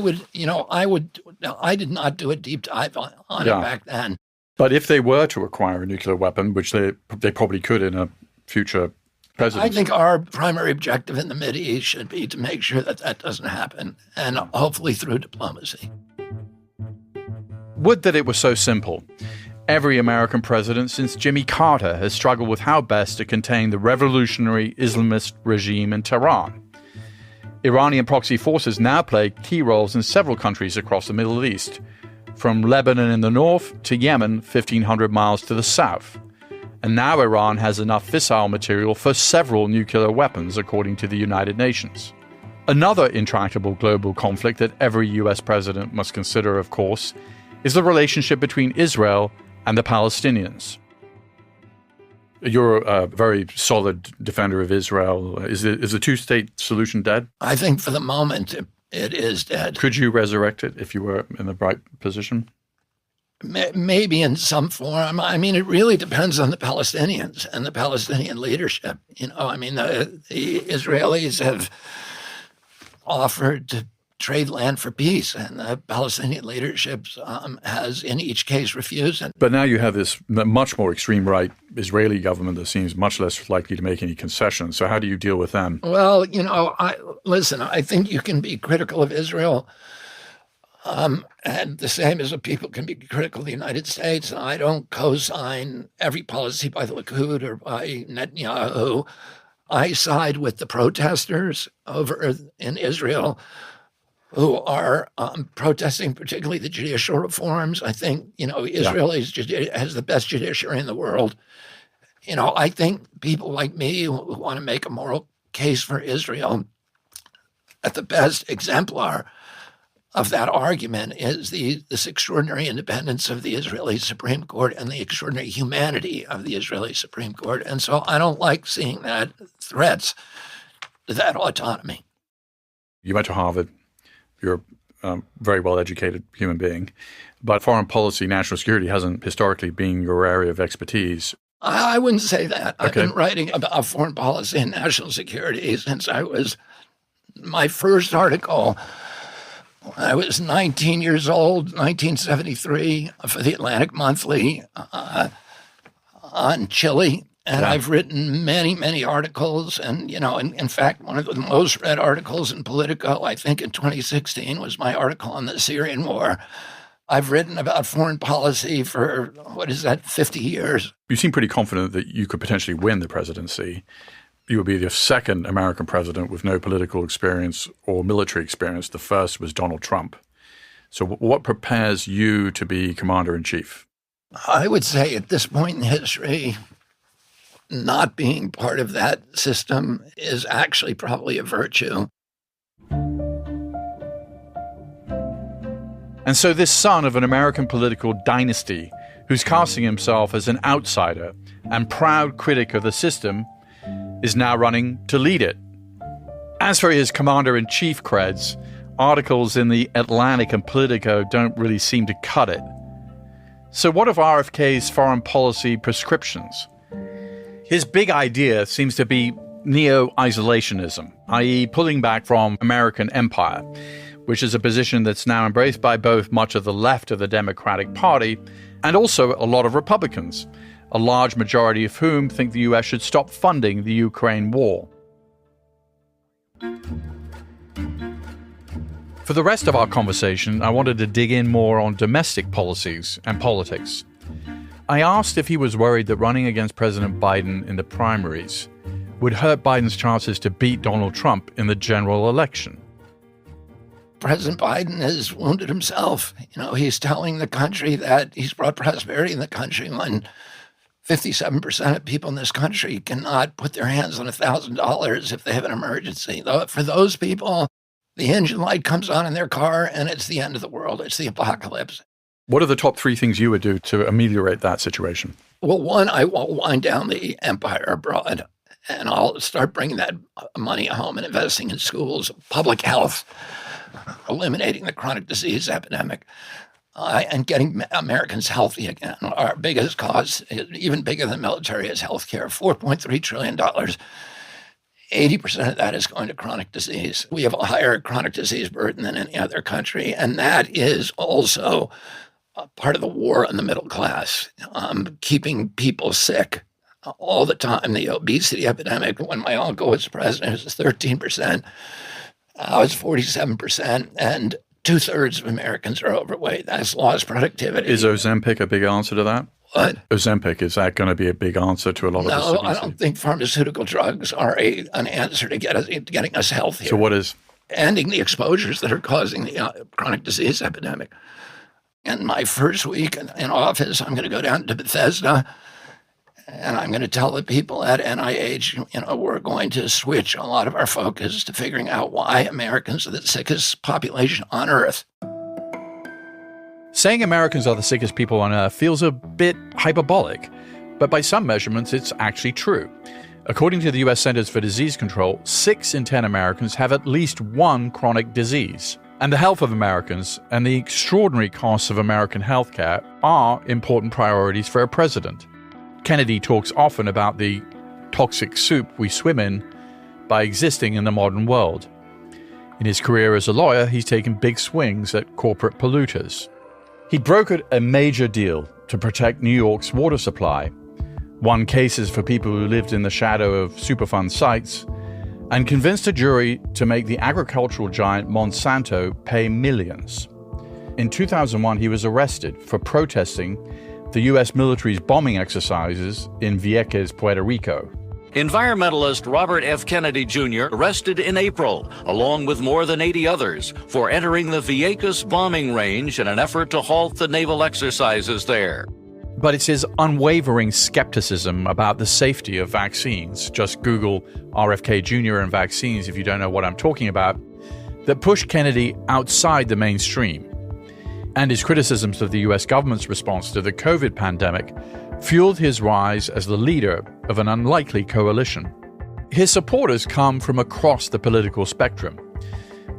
did not do a deep dive on it back then. But if they were to acquire a nuclear weapon, which they probably could in a future presidency. I think our primary objective in the Mideast should be to make sure that doesn't happen, and hopefully through diplomacy. Would that it were so simple. Every American president since Jimmy Carter has struggled with how best to contain the revolutionary Islamist regime in Tehran. Iranian proxy forces now play key roles in several countries across the Middle East, from Lebanon in the north to Yemen 1,500 miles to the south. And now Iran has enough fissile material for several nuclear weapons, according to the United Nations. Another intractable global conflict that every US president must consider, of course, is the relationship between Israel and the Palestinians. You're a very solid defender of Israel. Is the two-state solution dead? I think for the moment it is dead. Could you resurrect it if you were in the right position? Maybe in some form. I mean, it really depends on the Palestinians and the Palestinian leadership. The Israelis have offered to trade land for peace, and the Palestinian leadership has, in each case, refused. But now you have this much more extreme right Israeli government that seems much less likely to make any concessions. So how do you deal with them? Well, I think you can be critical of Israel, and the same as people can be critical of the United States. I don't co-sign every policy by the Likud or by Netanyahu. I side with the protesters over in Israel who are protesting, particularly the judicial reforms. I think, Israel has the best judiciary in the world. I think people like me who want to make a moral case for Israel, at the best exemplar of that argument is this extraordinary independence of the Israeli Supreme Court and the extraordinary humanity of the Israeli Supreme Court. And so I don't like seeing that threats to that autonomy. You went to Harvard. You're a very well-educated human being. But foreign policy, national security hasn't historically been your area of expertise. I wouldn't say that. Okay. I've been writing about foreign policy and national security since my first article when I was 19 years old, 1973, for the Atlantic Monthly on Chile. And I've written many, many articles. And, in fact, one of the most read articles in Politico, I think in 2016, was my article on the Syrian war. I've written about foreign policy for, 50 years. You seem pretty confident that you could potentially win the presidency. You would be the second American president with no political experience or military experience. The first was Donald Trump. So what prepares you to be commander-in-chief? I would say at this point in history, not being part of that system is actually probably a virtue. And so this son of an American political dynasty, who's casting himself as an outsider and proud critic of the system, is now running to lead it. As for his commander-in-chief creds, articles in the Atlantic and Politico don't really seem to cut it. So what of RFK's foreign policy prescriptions? His big idea seems to be neo-isolationism, i.e. pulling back from American empire, which is a position that's now embraced by both much of the left of the Democratic Party and also a lot of Republicans, a large majority of whom think the US should stop funding the Ukraine war. For the rest of our conversation, I wanted to dig in more on domestic policies and politics. I asked if he was worried that running against President Biden in the primaries would hurt Biden's chances to beat Donald Trump in the general election. President Biden has wounded himself. He's telling the country that he's brought prosperity in the country when 57% of people in this country cannot put their hands on $1,000 if they have an emergency. For those people, the engine light comes on in their car and it's the end of the world. It's the apocalypse. What are the top three things you would do to ameliorate that situation? Well, one, I won't wind down the empire abroad. and I'll start bringing that money home and investing in schools, public health, eliminating the chronic disease epidemic, and getting Americans healthy again. Our biggest cause, even bigger than military, is healthcare. $4.3 trillion. 80% of that is going to chronic disease. We have a higher chronic disease burden than any other country, and that is also part of the war on the middle class, keeping people sick all the time. The obesity epidemic, when my uncle was president, it was 13%. Now it's 47%, and 2/3 of Americans are overweight. That's lost productivity. Is Ozempic a big answer to that? What? Ozempic, is that going to be a big answer to a lot of this? No, I don't think pharmaceutical drugs are an answer to getting us healthier. So what is? Ending the exposures that are causing the chronic disease epidemic. In my first week in office, I'm going to go down to Bethesda, and I'm going to tell the people at NIH, we're going to switch a lot of our focus to figuring out why Americans are the sickest population on Earth. Saying Americans are the sickest people on Earth feels a bit hyperbolic, but by some measurements, it's actually true. According to the U.S. Centers for Disease Control, 6 in 10 Americans have at least one chronic disease. And the health of Americans and the extraordinary costs of American healthcare are important priorities for a president. Kennedy talks often about the toxic soup we swim in by existing in the modern world. In his career as a lawyer, he's taken big swings at corporate polluters. He brokered a major deal to protect New York's water supply, won cases for people who lived in the shadow of Superfund sites, and convinced a jury to make the agricultural giant Monsanto pay millions. In 2001, he was arrested for protesting the U.S. military's bombing exercises in Vieques, Puerto Rico. Environmentalist Robert F. Kennedy Jr. arrested in April, along with more than 80 others, for entering the Vieques bombing range in an effort to halt the naval exercises there. But it's his unwavering skepticism about the safety of vaccines, just Google RFK Jr. and vaccines if you don't know what I'm talking about, that pushed Kennedy outside the mainstream. And his criticisms of the U.S. government's response to the COVID pandemic fueled his rise as the leader of an unlikely coalition. His supporters come from across the political spectrum.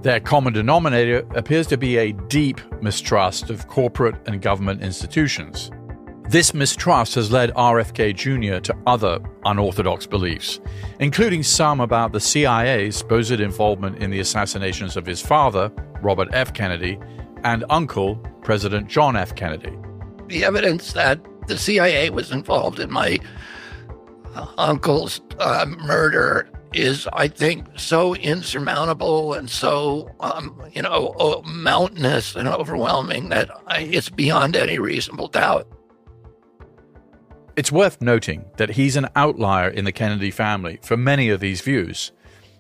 Their common denominator appears to be a deep mistrust of corporate and government institutions. This mistrust has led RFK Jr. to other unorthodox beliefs, including some about the CIA's supposed involvement in the assassinations of his father, Robert F. Kennedy, and uncle, President John F. Kennedy. The evidence that the CIA was involved in my uncle's murder is, I think, so insurmountable and so, mountainous and overwhelming that it's beyond any reasonable doubt. It's worth noting that he's an outlier in the Kennedy family for many of these views,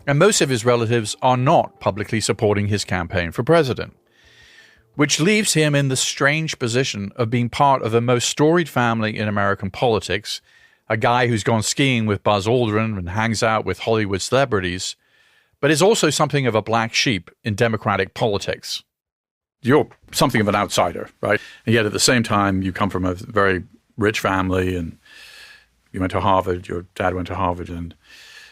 and most of his relatives are not publicly supporting his campaign for president, which leaves him in the strange position of being part of the most storied family in American politics, a guy who's gone skiing with Buzz Aldrin and hangs out with Hollywood celebrities, but is also something of a black sheep in Democratic politics. You're something of an outsider, right? And yet at the same time, you come from a very rich family, and you went to Harvard, your dad went to Harvard, and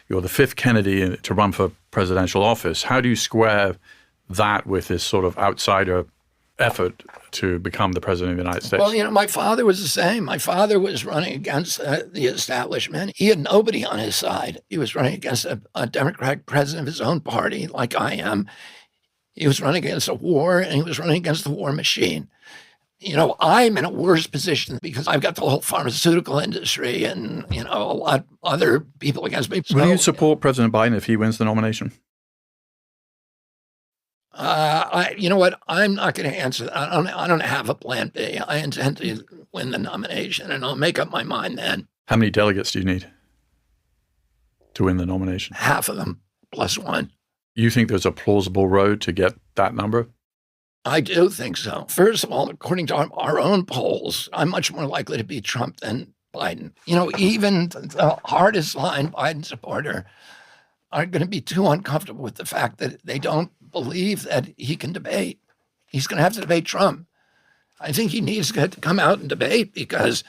you're the 5th Kennedy to run for presidential office. How do you square that with this sort of outsider effort to become the president of the United States? Well, my father was the same. My father was running against the establishment. He had nobody on his side. He was running against a Democratic president of his own party, like I am. He was running against a war, and he was running against the war machine. I'm in a worse position because I've got the whole pharmaceutical industry and, a lot of other people against me. Will you support President Biden if he wins the nomination? You know what? I'm not going to answer that. I don't have a plan B. I intend to win the nomination, and I'll make up my mind then. How many delegates do you need to win the nomination? Half of them, plus one. You think there's a plausible road to get that number? I do think so. First of all, according to our own polls, I'm much more likely to beat Trump than Biden. Even the hardest line Biden supporter are going to be too uncomfortable with the fact that they don't believe that he can debate. He's going to have to debate Trump. I think he needs to come out and debate because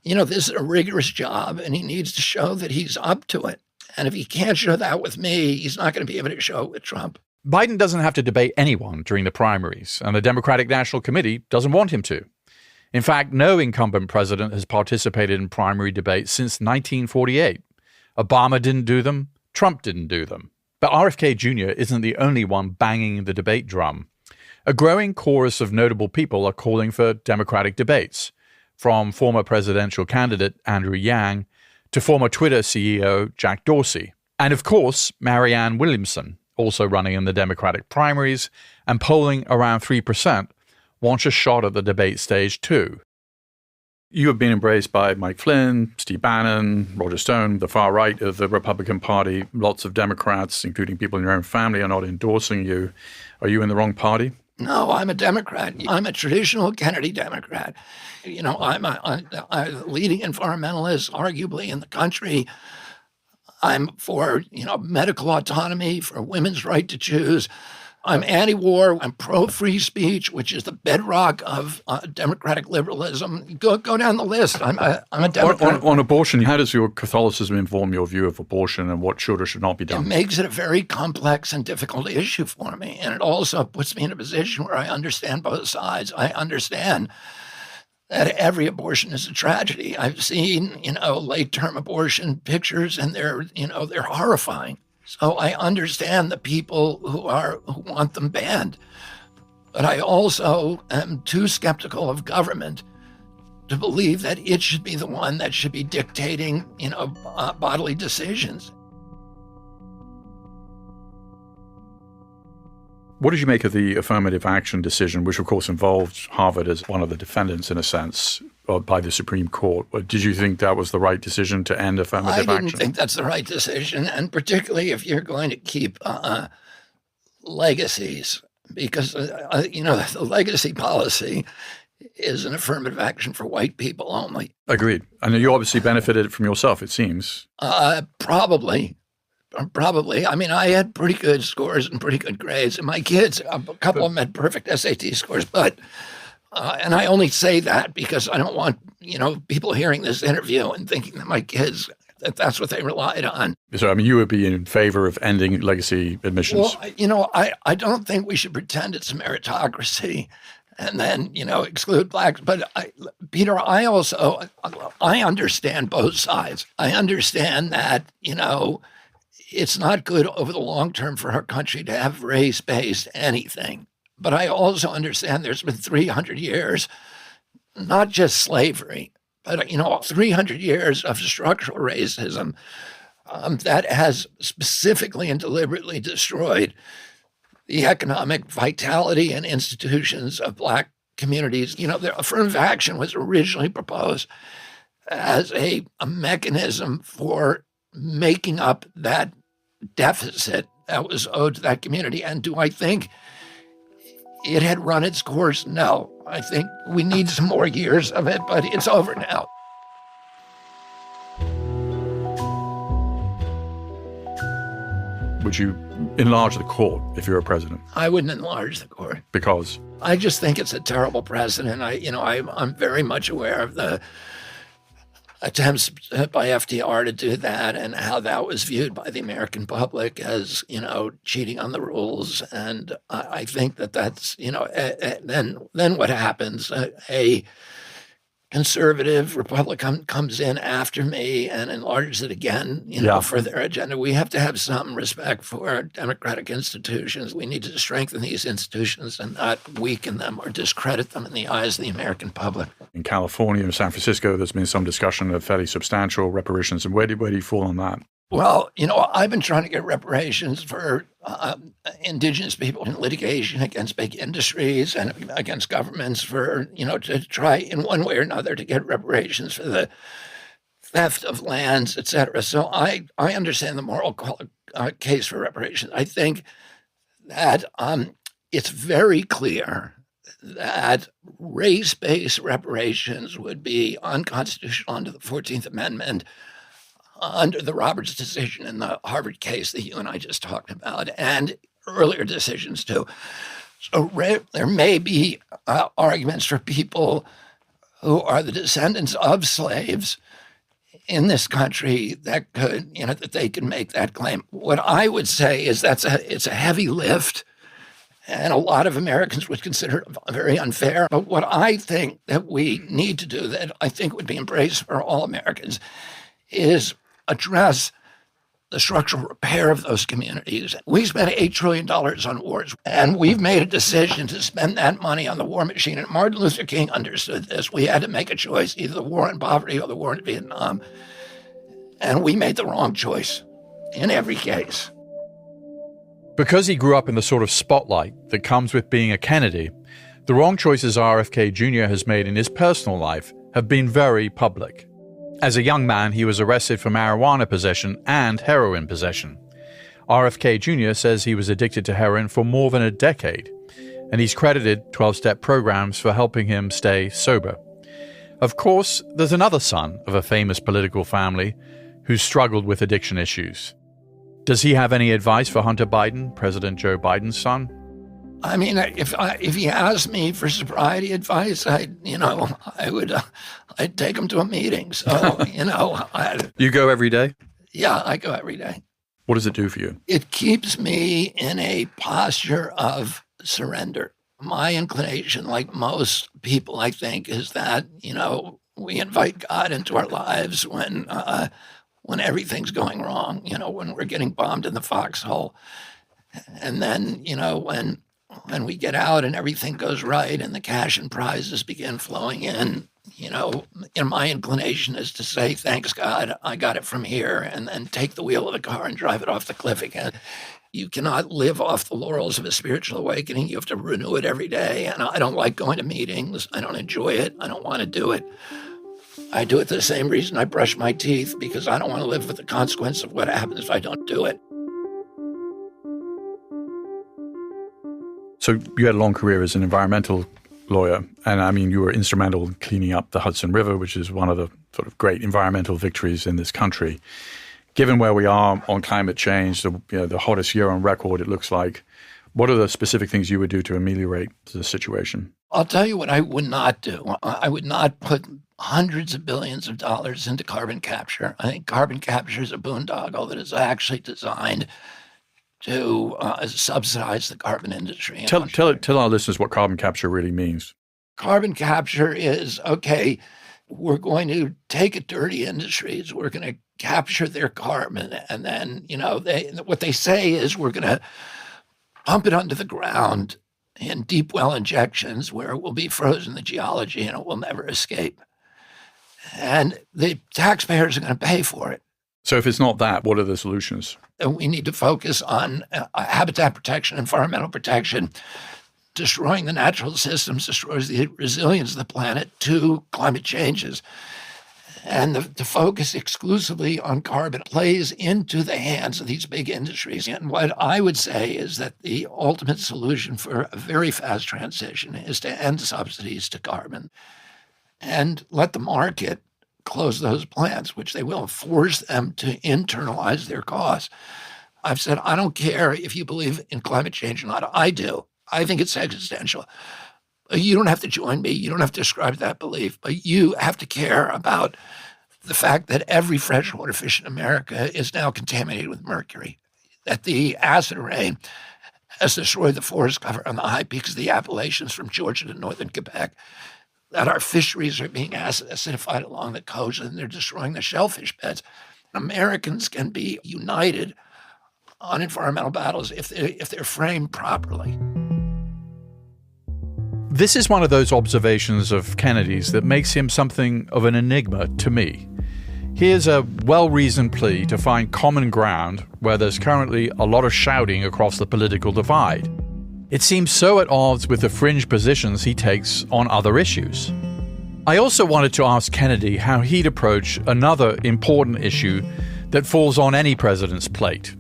This is a rigorous job, and he needs to show that he's up to it. And if he can't show that with me, he's not going to be able to show it with Trump. Biden doesn't have to debate anyone during the primaries, and the Democratic National Committee doesn't want him to. In fact, no incumbent president has participated in primary debates since 1948. Obama didn't do them. Trump didn't do them. But RFK Jr. isn't the only one banging the debate drum. A growing chorus of notable people are calling for Democratic debates, from former presidential candidate Andrew Yang to former Twitter CEO Jack Dorsey. And of course, Marianne Williamson, also running in the Democratic primaries and polling around 3%, wants a shot at the debate stage too. You have been embraced by Mike Flynn, Steve Bannon, Roger Stone, the far right of the Republican Party. Lots of Democrats, including people in your own family, are not endorsing you. Are you in the wrong party? No, I'm a Democrat. I'm a traditional Kennedy Democrat. I'm a leading environmentalist, arguably, in the country. I'm for, medical autonomy, for women's right to choose. I'm anti-war. I'm pro-free speech, which is the bedrock of democratic liberalism. Go down the list. I'm a Democrat. On abortion, how does your Catholicism inform your view of abortion and what should or should not be done? It makes it a very complex and difficult issue for me. And it also puts me in a position where I understand both sides. I understand that every abortion is a tragedy. I've seen, late-term abortion pictures, and they're horrifying. So I understand the people who want them banned. But I also am too skeptical of government to believe that it should be the one that should be dictating, bodily decisions. What did you make of the affirmative action decision, which of course involved Harvard as one of the defendants in a sense by the Supreme Court? Did you think that was the right decision to end affirmative action? I didn't think that's the right decision, and particularly if you're going to keep legacies, because, the legacy policy is an affirmative action for white people only. Agreed. And you obviously benefited from yourself, it seems. Probably. I mean, I had pretty good scores and pretty good grades. And my kids, a couple of them had perfect SAT scores. But, and I only say that because I don't want, people hearing this interview and thinking that my kids, that's what they relied on. So, you would be in favor of ending legacy admissions? Well, I don't think we should pretend it's a meritocracy and then, exclude blacks. But, Peter, I understand both sides. I understand that, it's not good over the long term for our country to have race-based anything. But I also understand there's been 300 years, not just slavery, but, 300 years of structural racism that has specifically and deliberately destroyed the economic vitality and institutions of Black communities. The affirmative action was originally proposed as a mechanism for making up that deficit that was owed to that community. And do I think it had run its course? No. I think we need some more years of it, but it's over now. Would you enlarge the court if you were president? I wouldn't enlarge the court. Because? I just think it's a terrible precedent. I'm very much aware of the attempts by FDR to do that and how that was viewed by the American public as, cheating on the rules. And I think that's, then what happens? A conservative Republican comes in after me and enlarges it again, for their agenda. We have to have some respect for democratic institutions. We need to strengthen these institutions and not weaken them or discredit them in the eyes of the American public. In California and San Francisco, there's been some discussion of fairly substantial reparations. And where do you fall on that? Well, I've been trying to get reparations for indigenous people in litigation against big industries and against governments for, to try in one way or another to get reparations for the theft of lands, et cetera. So I understand the moral case for reparations. I think that it's very clear that race-based reparations would be unconstitutional under the 14th Amendment, under the Roberts decision in the Harvard case that you and I just talked about, and earlier decisions too. So there may be arguments for people who are the descendants of slaves in this country that could, that they can make that claim. What I would say is it's a heavy lift, and a lot of Americans would consider it very unfair. But what I think that we need to do, that I think would be embraced for all Americans, is address the structural repair of those communities. We spent $8 trillion on wars, and we've made a decision to spend that money on the war machine. And Martin Luther King understood this. We had to make a choice, either the war on poverty or the war in Vietnam. And we made the wrong choice in every case. Because he grew up in the sort of spotlight that comes with being a Kennedy, the wrong choices RFK Jr. has made in his personal life have been very public. As a young man, he was arrested for marijuana possession and heroin possession. RFK Jr. says he was addicted to heroin for more than a decade, and he's credited 12-step programs for helping him stay sober. Of course, there's another son of a famous political family who's struggled with addiction issues. Does he have any advice for Hunter Biden, President Joe Biden's son? I mean, if he asked me for sobriety advice, I'd take him to a meeting. So, You go every day? Yeah, I go every day. What does it do for you? It keeps me in a posture of surrender. My inclination, like most people, I think, is that, we invite God into our lives when everything's going wrong, when we're getting bombed in the foxhole. And then, when we get out and everything goes right and the cash and prizes begin flowing in, my inclination is to say, thanks God, I got it from here, and then take the wheel of the car and drive it off the cliff again. You cannot live off the laurels of a spiritual awakening. You have to renew it every day. And I don't like going to meetings. I don't enjoy it. I don't want to do it. I do it the same reason I brush my teeth, because I don't want to live with the consequence of what happens if I don't do it. So you had a long career as an environmental lawyer, and you were instrumental in cleaning up the Hudson River, which is one of the sort of great environmental victories in this country. Given where we are on climate change, the hottest year on record, it looks like, what are the specific things you would do to ameliorate the situation? I'll tell you what I would not do. I would not put hundreds of billions of dollars into carbon capture. I think carbon capture is a boondoggle that is actually designed to subsidize the carbon industry. Tell our listeners what carbon capture really means. Carbon capture is, okay, we're going to take dirty industries, we're going to capture their carbon, and then, what they say is we're going to pump it under the ground in deep well injections where it will be frozen, the geology, and it will never escape. And the taxpayers are going to pay for it. So if it's not that, what are the solutions? And we need to focus on habitat protection, environmental protection. Destroying the natural systems destroys the resilience of the planet to climate changes. And the focus exclusively on carbon plays into the hands of these big industries. And what I would say is that the ultimate solution for a very fast transition is to end subsidies to carbon and let the market close those plants, which they will, force them to internalize their costs. I've said, I don't care if you believe in climate change or not. I do. I think it's existential. You don't have to join me. You don't have to ascribe that belief, but you have to care about the fact that every freshwater fish in America is now contaminated with mercury, that the acid rain has destroyed the forest cover on the high peaks of the Appalachians from Georgia to northern Quebec, that our fisheries are being acidified along the coast and they're destroying the shellfish beds. Americans can be united on environmental battles if they're framed properly. This is one of those observations of Kennedy's that makes him something of an enigma to me. Here's a well-reasoned plea to find common ground where there's currently a lot of shouting across the political divide. It seems so at odds with the fringe positions he takes on other issues. I also wanted to ask Kennedy how he'd approach another important issue that falls on any president's plate: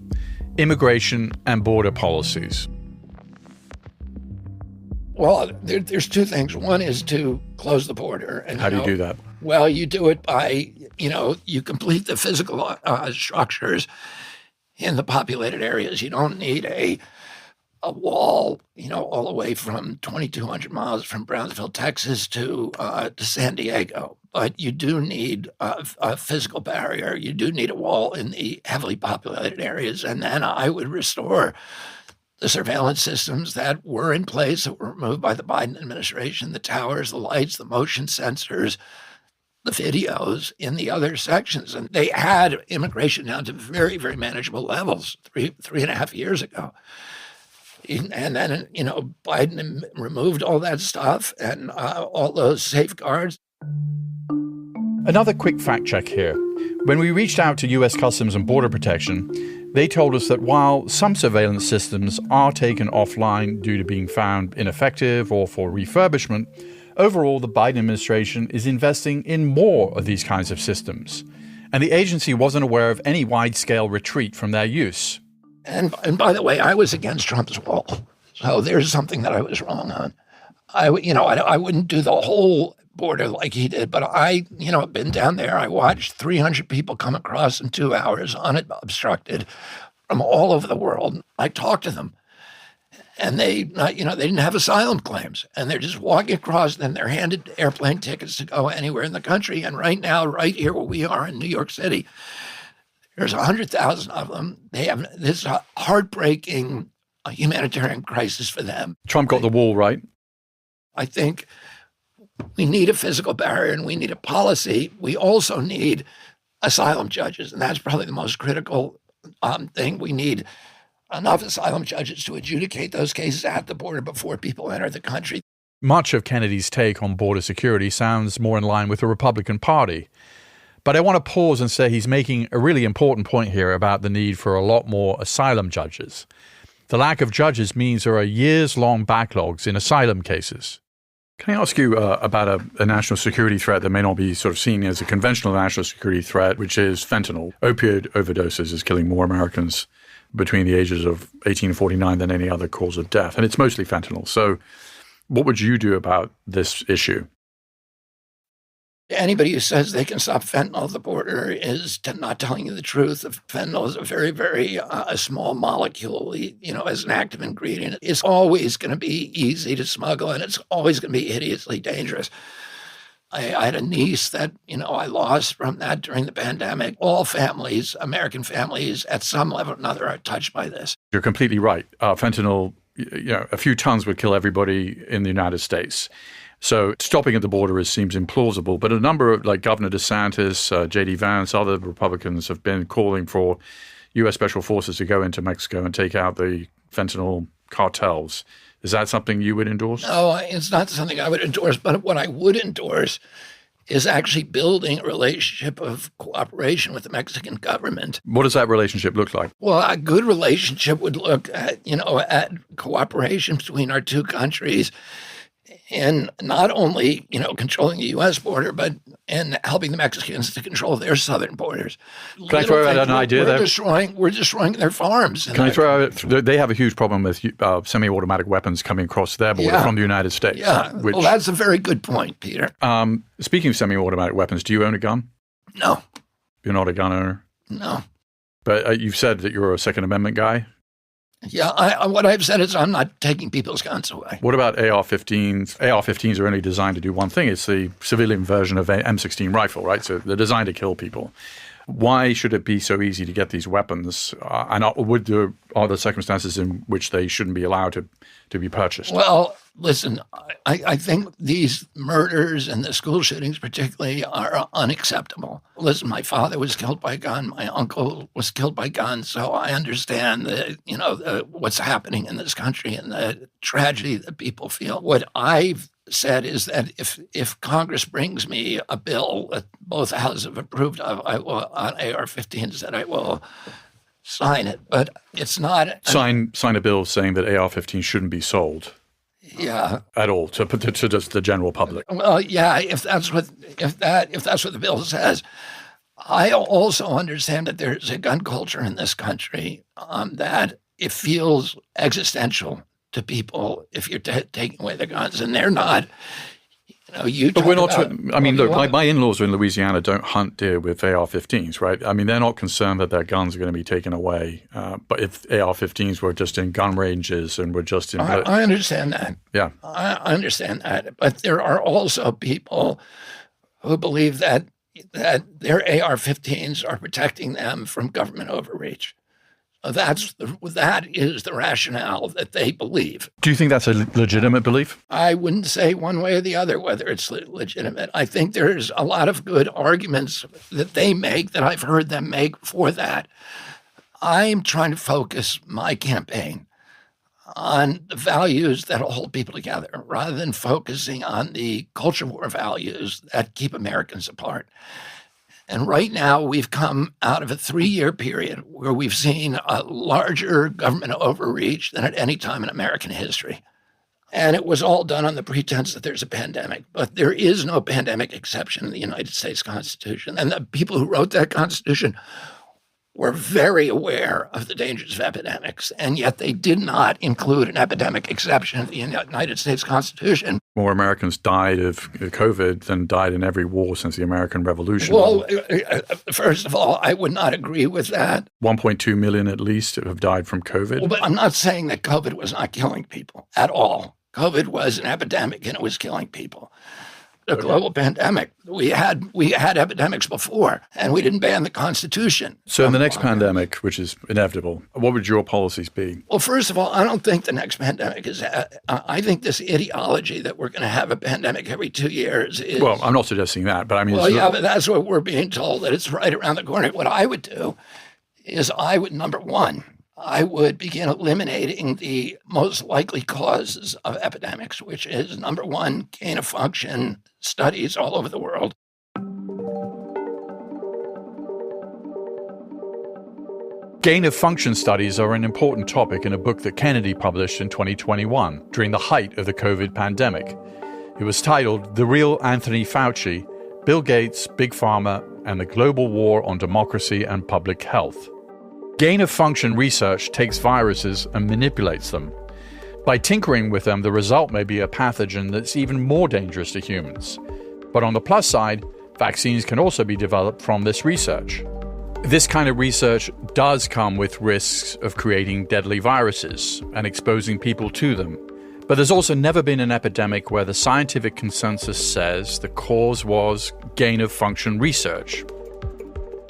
immigration and border policies. Well, there's two things. One is to close the border. And how do you do that? Well, you do it by, you complete the physical structures in the populated areas. You don't need a a wall, all the way from 2,200 miles from Brownsville, Texas to San Diego. But you do need a physical barrier. You do need a wall in the heavily populated areas. And then I would restore the surveillance systems that were in place that were removed by the Biden administration, the towers, the lights, the motion sensors, the videos in the other sections. And they had immigration down to very, very manageable levels 3.5 years ago. And then, Biden removed all that stuff and all those safeguards. Another quick fact check here. When we reached out to U.S. Customs and Border Protection, they told us that while some surveillance systems are taken offline due to being found ineffective or for refurbishment, overall the Biden administration is investing in more of these kinds of systems. And the agency wasn't aware of any wide-scale retreat from their use. And by the way, I was against Trump's wall. So there's something that I was wrong on. I wouldn't do the whole border like he did, but I've been down there. I watched 300 people come across in 2 hours unobstructed from all over the world. I talked to them and they didn't have asylum claims and they're just walking across and they're handed airplane tickets to go anywhere in the country. And right now, right here where we are in New York City, there's 100,000 of them. They have this heartbreaking humanitarian crisis for them. Trump got the wall right. I think we need a physical barrier and we need a policy. We also need asylum judges, and that's probably the most critical thing. We need enough asylum judges to adjudicate those cases at the border before people enter the country. Much of Kennedy's take on border security sounds more in line with the Republican Party. But I want to pause and say he's making a really important point here about the need for a lot more asylum judges. The lack of judges means there are years-long backlogs in asylum cases. Can I ask you about a national security threat that may not be sort of seen as a conventional national security threat, which is fentanyl? Opioid overdoses is killing more Americans between the ages of 18 and 49 than any other cause of death. And it's mostly fentanyl. So what would you do about this issue? Anybody who says they can stop fentanyl at the border is not telling you the truth. Fentanyl is a very, very small molecule, as an active ingredient. It's always going to be easy to smuggle, and it's always going to be hideously dangerous. I had a niece that, I lost from that during the pandemic. All families, American families, at some level or another are touched by this. You're completely right. Fentanyl, a few tons would kill everybody in the United States. So stopping at the border seems implausible, but a number of, like Governor DeSantis, J.D. Vance, other Republicans have been calling for U.S. Special Forces to go into Mexico and take out the fentanyl cartels. Is that something you would endorse? No, it's not something I would endorse, but what I would endorse is actually building a relationship of cooperation with the Mexican government. What does that relationship look like? Well, a good relationship would look at, at cooperation between our two countries in not only, controlling the U.S. border, but in helping the Mexicans to control their southern borders. Can I throw out an idea there? We're destroying their farms. Can I throw out, they have a huge problem with semi-automatic weapons coming across their border from the United States. Yeah, well, that's a very good point, Peter. Speaking of semi-automatic weapons, do you own a gun? No. You're not a gun owner? No. But you've said that you're a Second Amendment guy? Yeah, what I've said is I'm not taking people's guns away. What about AR-15s? AR-15s are only designed to do one thing. It's the civilian version of an M16 rifle, right? So they're designed to kill people. Why should it be so easy to get these weapons? And are there circumstances in which they shouldn't be allowed to be purchased? Well, listen, I think these murders and the school shootings particularly are unacceptable. Listen, my father was killed by a gun. My uncle was killed by guns. So I understand what's happening in this country and the tragedy that people feel. What I've said is that if Congress brings me a bill that both houses have approved of, I will, on AR-15s, that I will sign it. But it's not sign a bill saying that AR-15 shouldn't be sold. Yeah. At all to just the general public. Well, yeah. If that's what the bill says. I also understand that there's a gun culture in this country that it feels existential to people if you're taking away their guns, and they're not. But we're not. Look, my in-laws in Louisiana don't hunt deer with AR-15s, right? I mean, they're not concerned that their guns are going to be taken away. But if AR-15s were just in gun ranges and were just in, I understand that. Yeah, I understand that. But there are also people who believe that their AR-15s are protecting them from government overreach. That is the rationale that they believe. Do you think that's a legitimate belief? I wouldn't say one way or the other whether it's legitimate. I think there's a lot of good arguments that they make that I've heard them make for that. I'm trying to focus my campaign on the values that hold people together rather than focusing on the culture war values that keep Americans apart. And right now, we've come out of a 3-year period where we've seen a larger government overreach than at any time in American history. And it was all done on the pretense that there's a pandemic. But there is no pandemic exception in the United States Constitution. And the people who wrote that Constitution were very aware of the dangers of epidemics, and yet they did not include an epidemic exception in the United States Constitution. More Americans died of COVID than died in every war since the American Revolution. Well, first of all, I would not agree with that. 1.2 million at least have died from COVID. Well, but I'm not saying that COVID was not killing people at all. COVID was an epidemic, and it was killing people. A global pandemic. We had epidemics before, and we didn't ban the Constitution. So in the next pandemic, which is inevitable, what would your policies be? Well, first of all, I don't think the next pandemic is. I think this ideology that we're going to have a pandemic every 2 years is. Well, I'm not suggesting that, but I mean. Well, yeah, but that's what we're being told, that it's right around the corner. What I would do is number one, I would begin eliminating the most likely causes of epidemics, which is, number one, gain of function studies all over the world. Gain of function studies are an important topic in a book that Kennedy published in 2021 during the height of the COVID pandemic. It was titled The Real Anthony Fauci, Bill Gates, Big Pharma, and the Global War on Democracy and Public Health. Gain-of-function research takes viruses and manipulates them. By tinkering with them, the result may be a pathogen that's even more dangerous to humans. But on the plus side, vaccines can also be developed from this research. This kind of research does come with risks of creating deadly viruses and exposing people to them. But there's also never been an epidemic where the scientific consensus says the cause was gain-of-function research.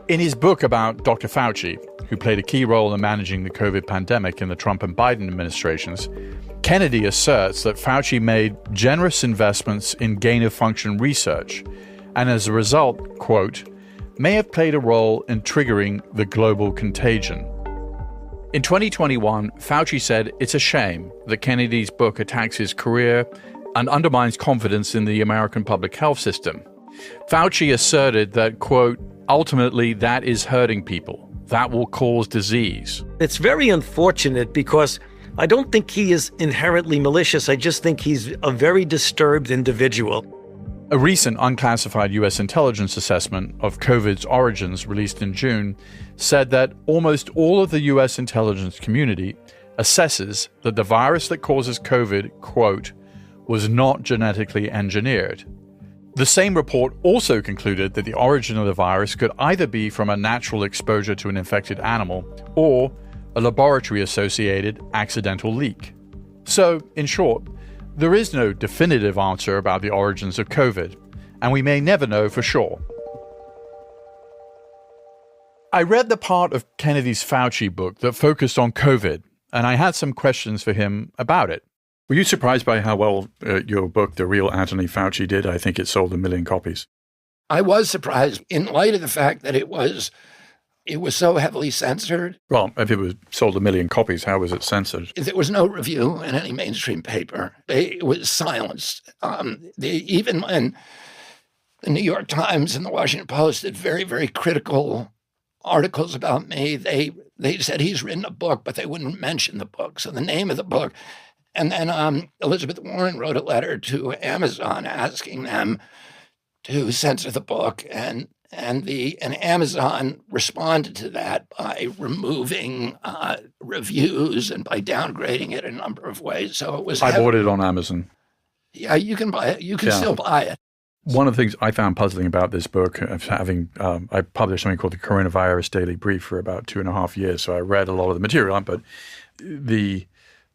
In his book about Dr. Fauci, who played a key role in managing the COVID pandemic in the Trump and Biden administrations, Kennedy asserts that Fauci made generous investments in gain-of-function research and as a result, quote, may have played a role in triggering the global contagion. In 2021, Fauci said it's a shame that Kennedy's book attacks his career and undermines confidence in the American public health system. Fauci asserted that, quote, ultimately that is hurting people. That will cause disease. It's very unfortunate because I don't think he is inherently malicious. I just think he's a very disturbed individual. A recent unclassified U.S. intelligence assessment of COVID's origins released in June said that almost all of the U.S. intelligence community assesses that the virus that causes COVID, quote, was not genetically engineered. The same report also concluded that the origin of the virus could either be from a natural exposure to an infected animal or a laboratory-associated accidental leak. So, in short, there is no definitive answer about the origins of COVID, and we may never know for sure. I read the part of Kennedy's Fauci book that focused on COVID, and I had some questions for him about it. Were you surprised by how well your book, The Real Anthony Fauci, did? I think it sold 1 million copies. I was surprised in light of the fact that it was so heavily censored. Well, if it was sold 1 million copies, how was it censored? There was no review in any mainstream paper. It was silenced. Even when the New York Times and the Washington Post did very, very critical articles about me, they said he's written a book, but they wouldn't mention the book. So the name of the book. And then Elizabeth Warren wrote a letter to Amazon asking them to censor the book, and Amazon responded to that by removing reviews and by downgrading it in a number of ways. So it was. I bought it on Amazon. Yeah, you can buy it. You can Yeah. still buy it. One of the things I found puzzling about this book, of having I published something called the Coronavirus Daily Brief for about 2.5 years, so I read a lot of the material, but the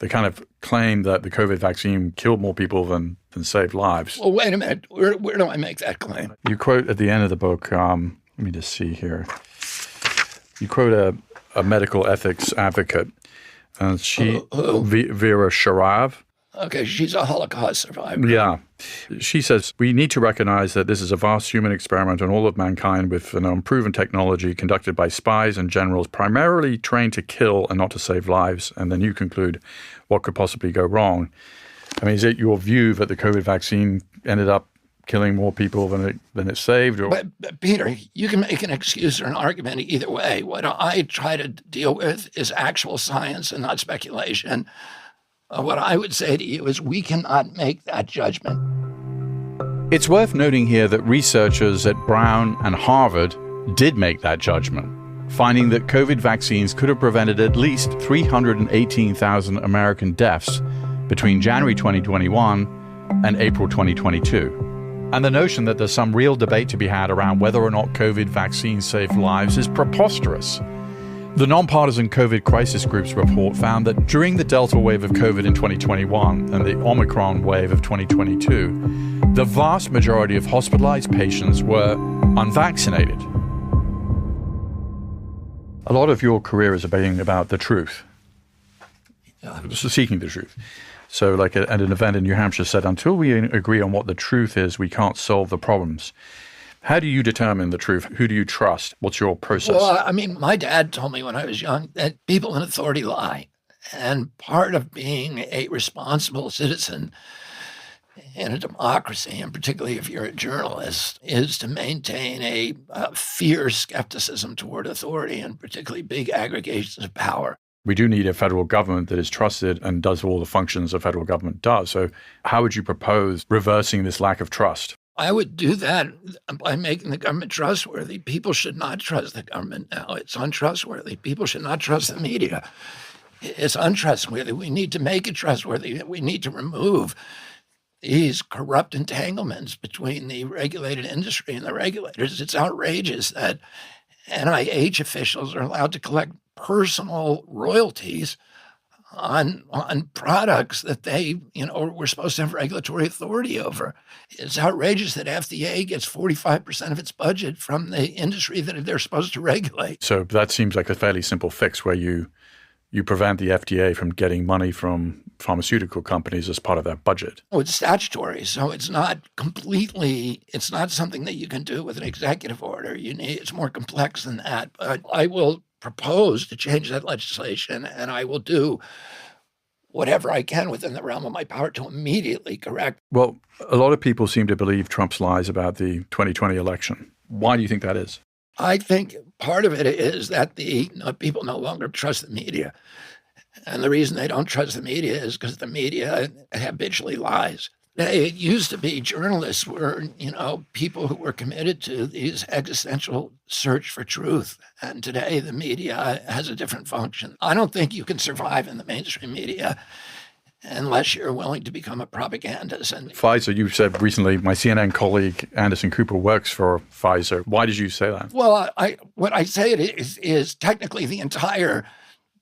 kind of claim that the COVID vaccine killed more people than saved lives. Well, wait a minute. Where do I make that claim? You quote at the end of the book, let me just see here. You quote a medical ethics advocate, and she, Vera Sharav. Okay, she's a Holocaust survivor. Yeah. She says, we need to recognize that this is a vast human experiment on all of mankind with an unproven technology conducted by spies and generals primarily trained to kill and not to save lives. And then you conclude, what could possibly go wrong? I mean, is it your view that the COVID vaccine ended up killing more people than it saved? Or? But Peter, you can make an excuse or an argument either way. What I try to deal with is actual science and not speculation. What I would say to you is we cannot make that judgment. It's worth noting here that researchers at Brown and Harvard did make that judgment, finding that COVID vaccines could have prevented at least 318,000 American deaths between January 2021 and April 2022. And the notion that there's some real debate to be had around whether or not COVID vaccines save lives is preposterous. The Nonpartisan COVID Crisis Group's report found that during the Delta wave of COVID in 2021 and the Omicron wave of 2022, the vast majority of hospitalized patients were unvaccinated. A lot of your career is being about the truth, seeking the truth. So like at an event in New Hampshire said, until we agree on what the truth is, we can't solve the problems. How do you determine the truth? Who do you trust? What's your process? Well, I mean, my dad told me when I was young that people in authority lie. And part of being a responsible citizen in a democracy, and particularly if you're a journalist, is to maintain a fierce skepticism toward authority and particularly big aggregations of power. We do need a federal government that is trusted and does all the functions a federal government does. So how would you propose reversing this lack of trust? I would do that by making the government trustworthy. People should not trust the government now. It's untrustworthy. People should not trust the media. It's untrustworthy. We need to make it trustworthy. We need to remove these corrupt entanglements between the regulated industry and the regulators. It's outrageous that NIH officials are allowed to collect personal royalties on products that they, were supposed to have regulatory authority over. It's outrageous that FDA gets 45% of its budget from the industry that they're supposed to regulate. So that seems like a fairly simple fix where you prevent the FDA from getting money from pharmaceutical companies as part of their budget. Oh, it's statutory, so it's not something that you can do with an executive order. It's more complex than that. But I will propose to change that legislation, and I will do whatever I can within the realm of my power to immediately correct. Well, a lot of people seem to believe Trump's lies about the 2020 election. Why do you think that is? I think part of it is that people no longer trust the media. And the reason they don't trust the media is because the media habitually lies. It used to be journalists were, people who were committed to these existential search for truth. And today the media has a different function. I don't think you can survive in the mainstream media unless you're willing to become a propagandist. And Pfizer, you said recently, my CNN colleague Anderson Cooper works for Pfizer. Why did you say that? Well, what I say is technically the entire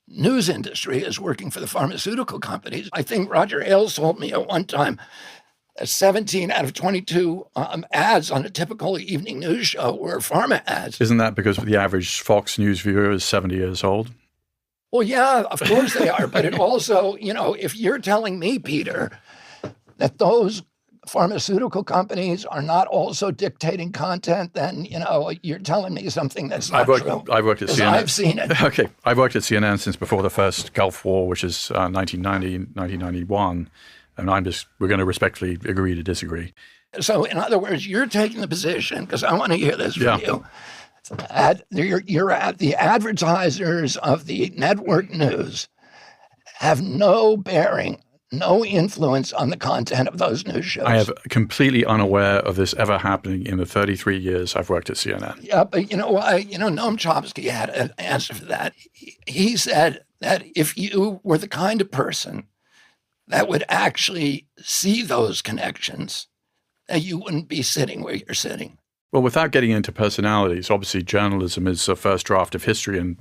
news industry is working for the pharmaceutical companies. I think Roger Ailes told me at one time 17 out of 22 ads on a typical evening news show were pharma ads. Isn't that because the average Fox News viewer is 70 years old? Well, yeah, of course they are. But it also, if you're telling me, Peter, that those pharmaceutical companies are not also dictating content, then, you're telling me something that's not true. I've worked at CNN. I've seen it. Okay. I've worked at CNN since before the first Gulf War, which is 1990, 1991. And we're going to respectfully agree to disagree. So, in other words, you're taking the position, because I want to hear this from you, the advertisers of the network news have no bearing, no influence on the content of those news shows. I am completely unaware of this ever happening in the 33 years I've worked at CNN. Yeah, but Noam Chomsky had an answer for that. He said that if you were the kind of person that would actually see those connections, that you wouldn't be sitting where you're sitting. Well, without getting into personalities, obviously journalism is a first draft of history, and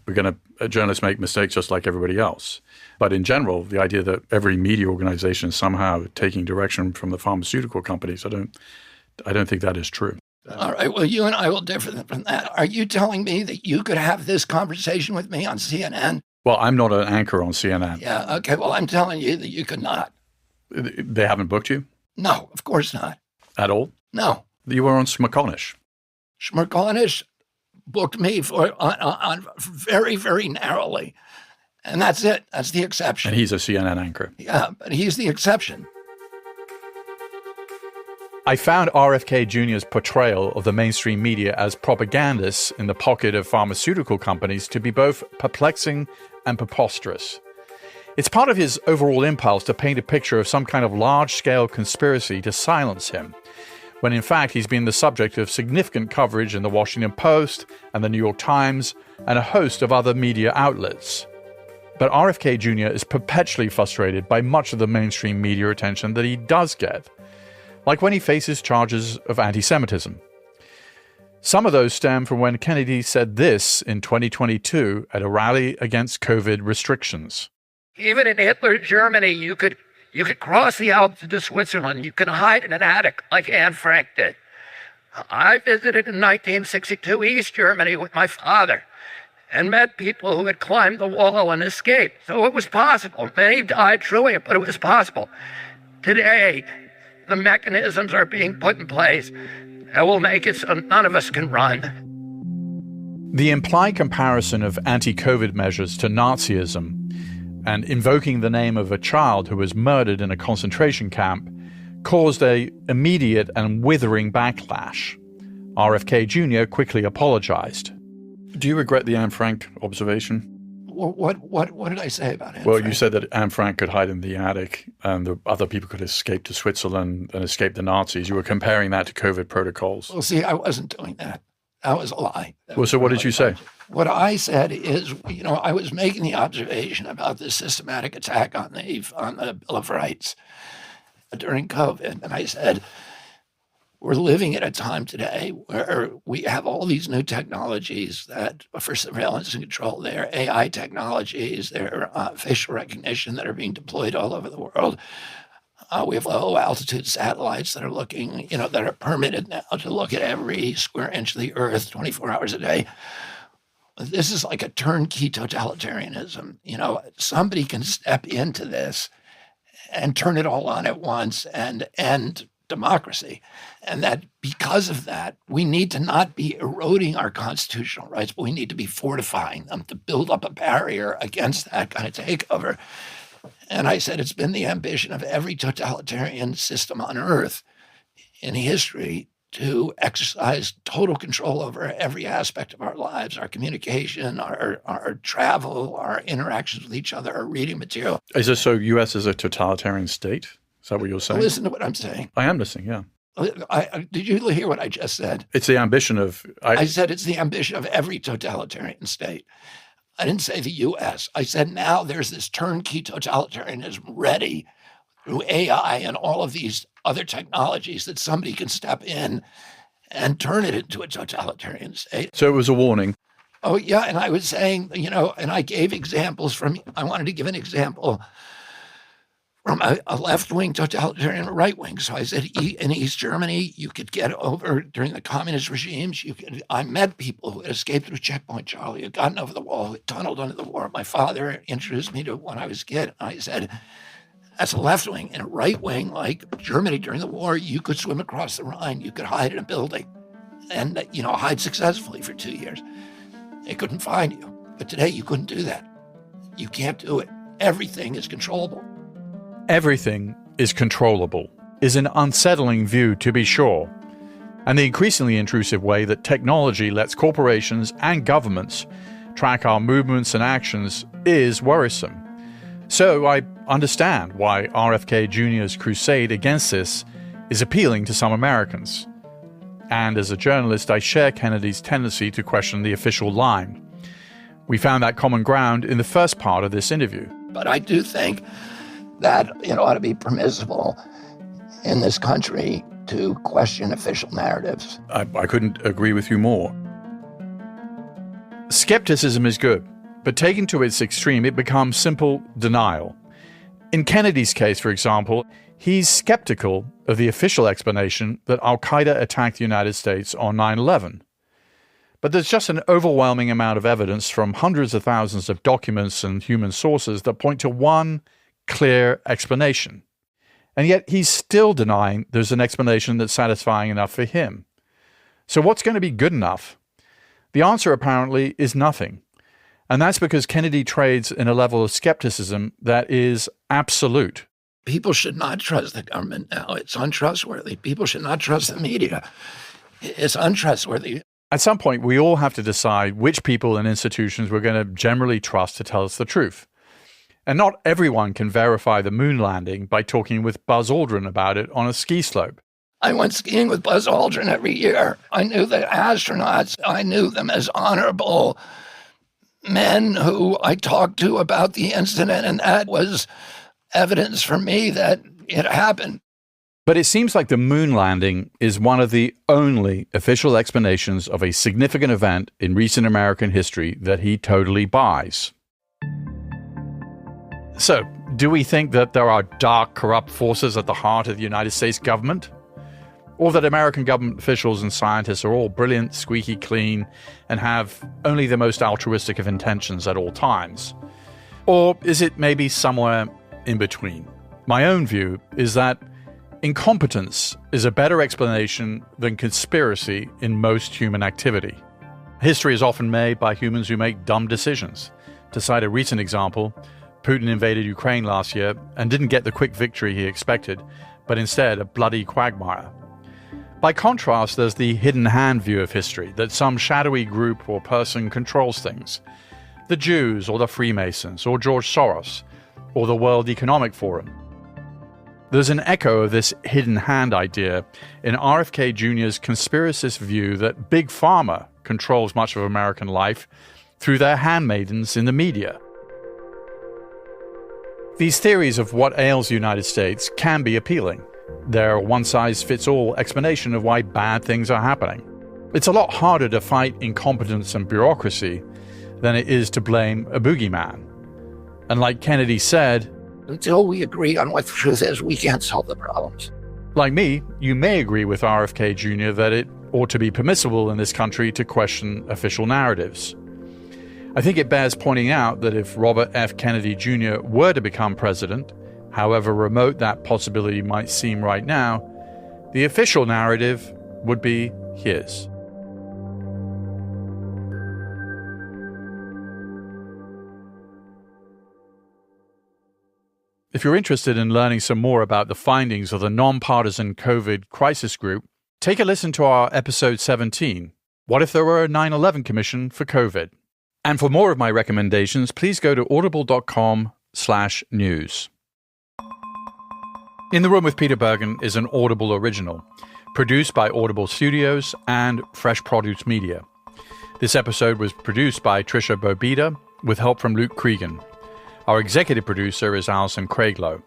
journalists make mistakes just like everybody else. But in general, the idea that every media organization is somehow taking direction from the pharmaceutical companies, I don't think that is true. All right. Well, you and I will differ from that. Are you telling me that you could have this conversation with me on CNN? Well, I'm not an anchor on CNN. Yeah. Okay. Well, I'm telling you that you could not. They haven't booked you? No, of course not. At all? No. You were on Smerconish. Smerconish booked me on very, very narrowly. And that's it. That's the exception. And he's a CNN anchor. Yeah, but he's the exception. I found RFK Jr.'s portrayal of the mainstream media as propagandists in the pocket of pharmaceutical companies to be both perplexing and preposterous. It's part of his overall impulse to paint a picture of some kind of large-scale conspiracy to silence him, when in fact he's been the subject of significant coverage in the Washington Post and the New York Times and a host of other media outlets. But RFK Jr. is perpetually frustrated by much of the mainstream media attention that he does get, like when he faces charges of anti-Semitism. Some of those stem from when Kennedy said this in 2022 at a rally against COVID restrictions. Even in Hitler's Germany, you could cross the Alps into Switzerland. You can hide in an attic like Anne Frank did. I visited in 1962 East Germany with my father and met people who had climbed the wall and escaped. So it was possible. Many died doing it, but it was possible. Today, the mechanisms are being put in place that will make it so none of us can run. The implied comparison of anti-COVID measures to Nazism and invoking the name of a child who was murdered in a concentration camp caused an immediate and withering backlash. RFK Jr. quickly apologized. Do you regret the Anne Frank observation? What did I say about it? Well, you said that Anne Frank could hide in the attic and the other people could escape to Switzerland and escape the Nazis. You were comparing that to COVID protocols. Well, see, I wasn't doing that. That was a lie. So what did you say? What I said is, I was making the observation about the systematic attack on the Bill of Rights during COVID. And I said, we're living at a time today where we have all these new technologies that for surveillance and control. They're AI technologies, they're facial recognition that are being deployed all over the world. We have low altitude satellites that are looking, that are permitted now to look at every square inch of the earth 24 hours a day. This is like a turnkey totalitarianism. Somebody can step into this and turn it all on at once and end democracy. And that because of that, we need to not be eroding our constitutional rights, but we need to be fortifying them to build up a barrier against that kind of takeover. And I said, it's been the ambition of every totalitarian system on earth in history to exercise total control over every aspect of our lives, our communication, our travel, our interactions with each other, our reading material. Is this so U.S. is a totalitarian state? Is that what you're saying? Listen to what I'm saying. I am listening, yeah. Did you hear what I just said? It's the ambition of... I said it's the ambition of every totalitarian state. I didn't say the U.S. I said now there's this turnkey totalitarianism ready through AI and all of these other technologies that somebody can step in and turn it into a totalitarian state. So it was a warning. Oh, yeah. And I was saying, and I gave examples I wanted to give an example from a left-wing totalitarian right-wing. So I said, in East Germany, you could get over during the communist regimes. I met people who had escaped through Checkpoint Charlie, who had gotten over the wall, who had tunneled under the war. My father introduced me to when I was a kid. And I said, that's a left-wing. And a right-wing, like Germany during the war, you could swim across the Rhine. You could hide in a building and, hide successfully for 2 years. They couldn't find you. But today, you couldn't do that. You can't do it. Everything is controllable. Everything is controllable is an unsettling view, to be sure. And the increasingly intrusive way that technology lets corporations and governments track our movements and actions is worrisome. So I understand why RFK Jr.'s crusade against this is appealing to some Americans. And as a journalist, I share Kennedy's tendency to question the official line. We found that common ground in the first part of this interview. But I do think that it ought to be permissible in this country to question official narratives. I couldn't agree with you more. Skepticism is good, but taken to its extreme, it becomes simple denial. In Kennedy's case, for example, he's skeptical of the official explanation that al-Qaeda attacked the United States on 9/11. But there's just an overwhelming amount of evidence from hundreds of thousands of documents and human sources that point to one clear explanation. And yet he's still denying there's an explanation that's satisfying enough for him. So what's going to be good enough? The answer apparently is nothing. And that's because Kennedy trades in a level of skepticism that is absolute. People should not trust the government now. It's untrustworthy. People should not trust the media. It's untrustworthy. At some point, we all have to decide which people and institutions we're going to generally trust to tell us the truth. And not everyone can verify the moon landing by talking with Buzz Aldrin about it on a ski slope. I went skiing with Buzz Aldrin every year. I knew the astronauts. I knew them as honorable men who I talked to about the incident, and that was evidence for me that it happened. But it seems like the moon landing is one of the only official explanations of a significant event in recent American history that he totally buys. So, do we think that there are dark, corrupt forces at the heart of the United States government? Or that American government officials and scientists are all brilliant, squeaky clean, and have only the most altruistic of intentions at all times? Or is it maybe somewhere in between? My own view is that incompetence is a better explanation than conspiracy in most human activity. History is often made by humans who make dumb decisions. To cite a recent example, Putin invaded Ukraine last year and didn't get the quick victory he expected, but instead a bloody quagmire. By contrast, there's the hidden hand view of history, that some shadowy group or person controls things. The Jews, or the Freemasons, or George Soros, or the World Economic Forum. There's an echo of this hidden hand idea in RFK Jr.'s conspiracist view that Big Pharma controls much of American life through their handmaidens in the media. These theories of what ails the United States can be appealing. They're a one-size-fits-all explanation of why bad things are happening. It's a lot harder to fight incompetence and bureaucracy than it is to blame a boogeyman. And like Kennedy said, until we agree on what the truth is, we can't solve the problems. Like me, you may agree with RFK Jr. that it ought to be permissible in this country to question official narratives. I think it bears pointing out that if Robert F. Kennedy Jr. were to become president, however remote that possibility might seem right now, the official narrative would be his. If you're interested in learning some more about the findings of the nonpartisan COVID crisis group, take a listen to our episode 17, What If There Were a 9/11 Commission for COVID? And for more of my recommendations, please go to audible.com/news. In the Room with Peter Bergen is an Audible original, produced by Audible Studios and Fresh Produce Media. This episode was produced by Trisha Bobita with help from Luke Cregan. Our executive producer is Alison Craiglow.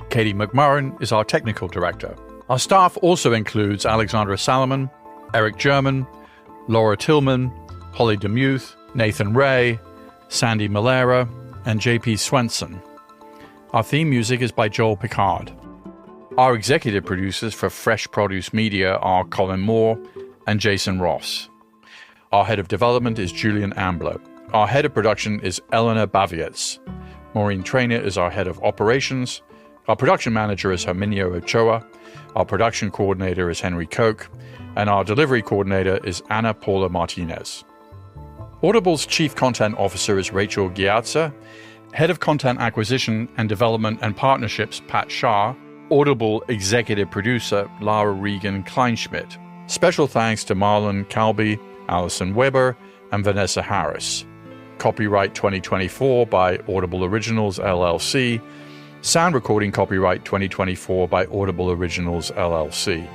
Katie McMurran is our technical director. Our staff also includes Alexandra Salomon, Eric German, Laura Tillman, Holly DeMuth, Nathan Ray, Sandy Malera, and JP Swenson. Our theme music is by Joel Picard. Our executive producers for Fresh Produce Media are Colin Moore and Jason Ross. Our head of development is Julian Ambler. Our head of production is Eleanor Bavietz. Maureen Traynor is our head of operations. Our production manager is Herminio Ochoa. Our production coordinator is Henry Koch. And our delivery coordinator is Ana Paula Martinez. Audible's chief content officer is Rachel Giazza. Head of content acquisition and development and partnerships, Pat Shah. Audible executive producer, Lara Regan Kleinschmidt. Special thanks to Marlon Calby, Allison Weber, and Vanessa Harris. Copyright 2024 by Audible Originals, LLC. Sound recording copyright 2024 by Audible Originals, LLC.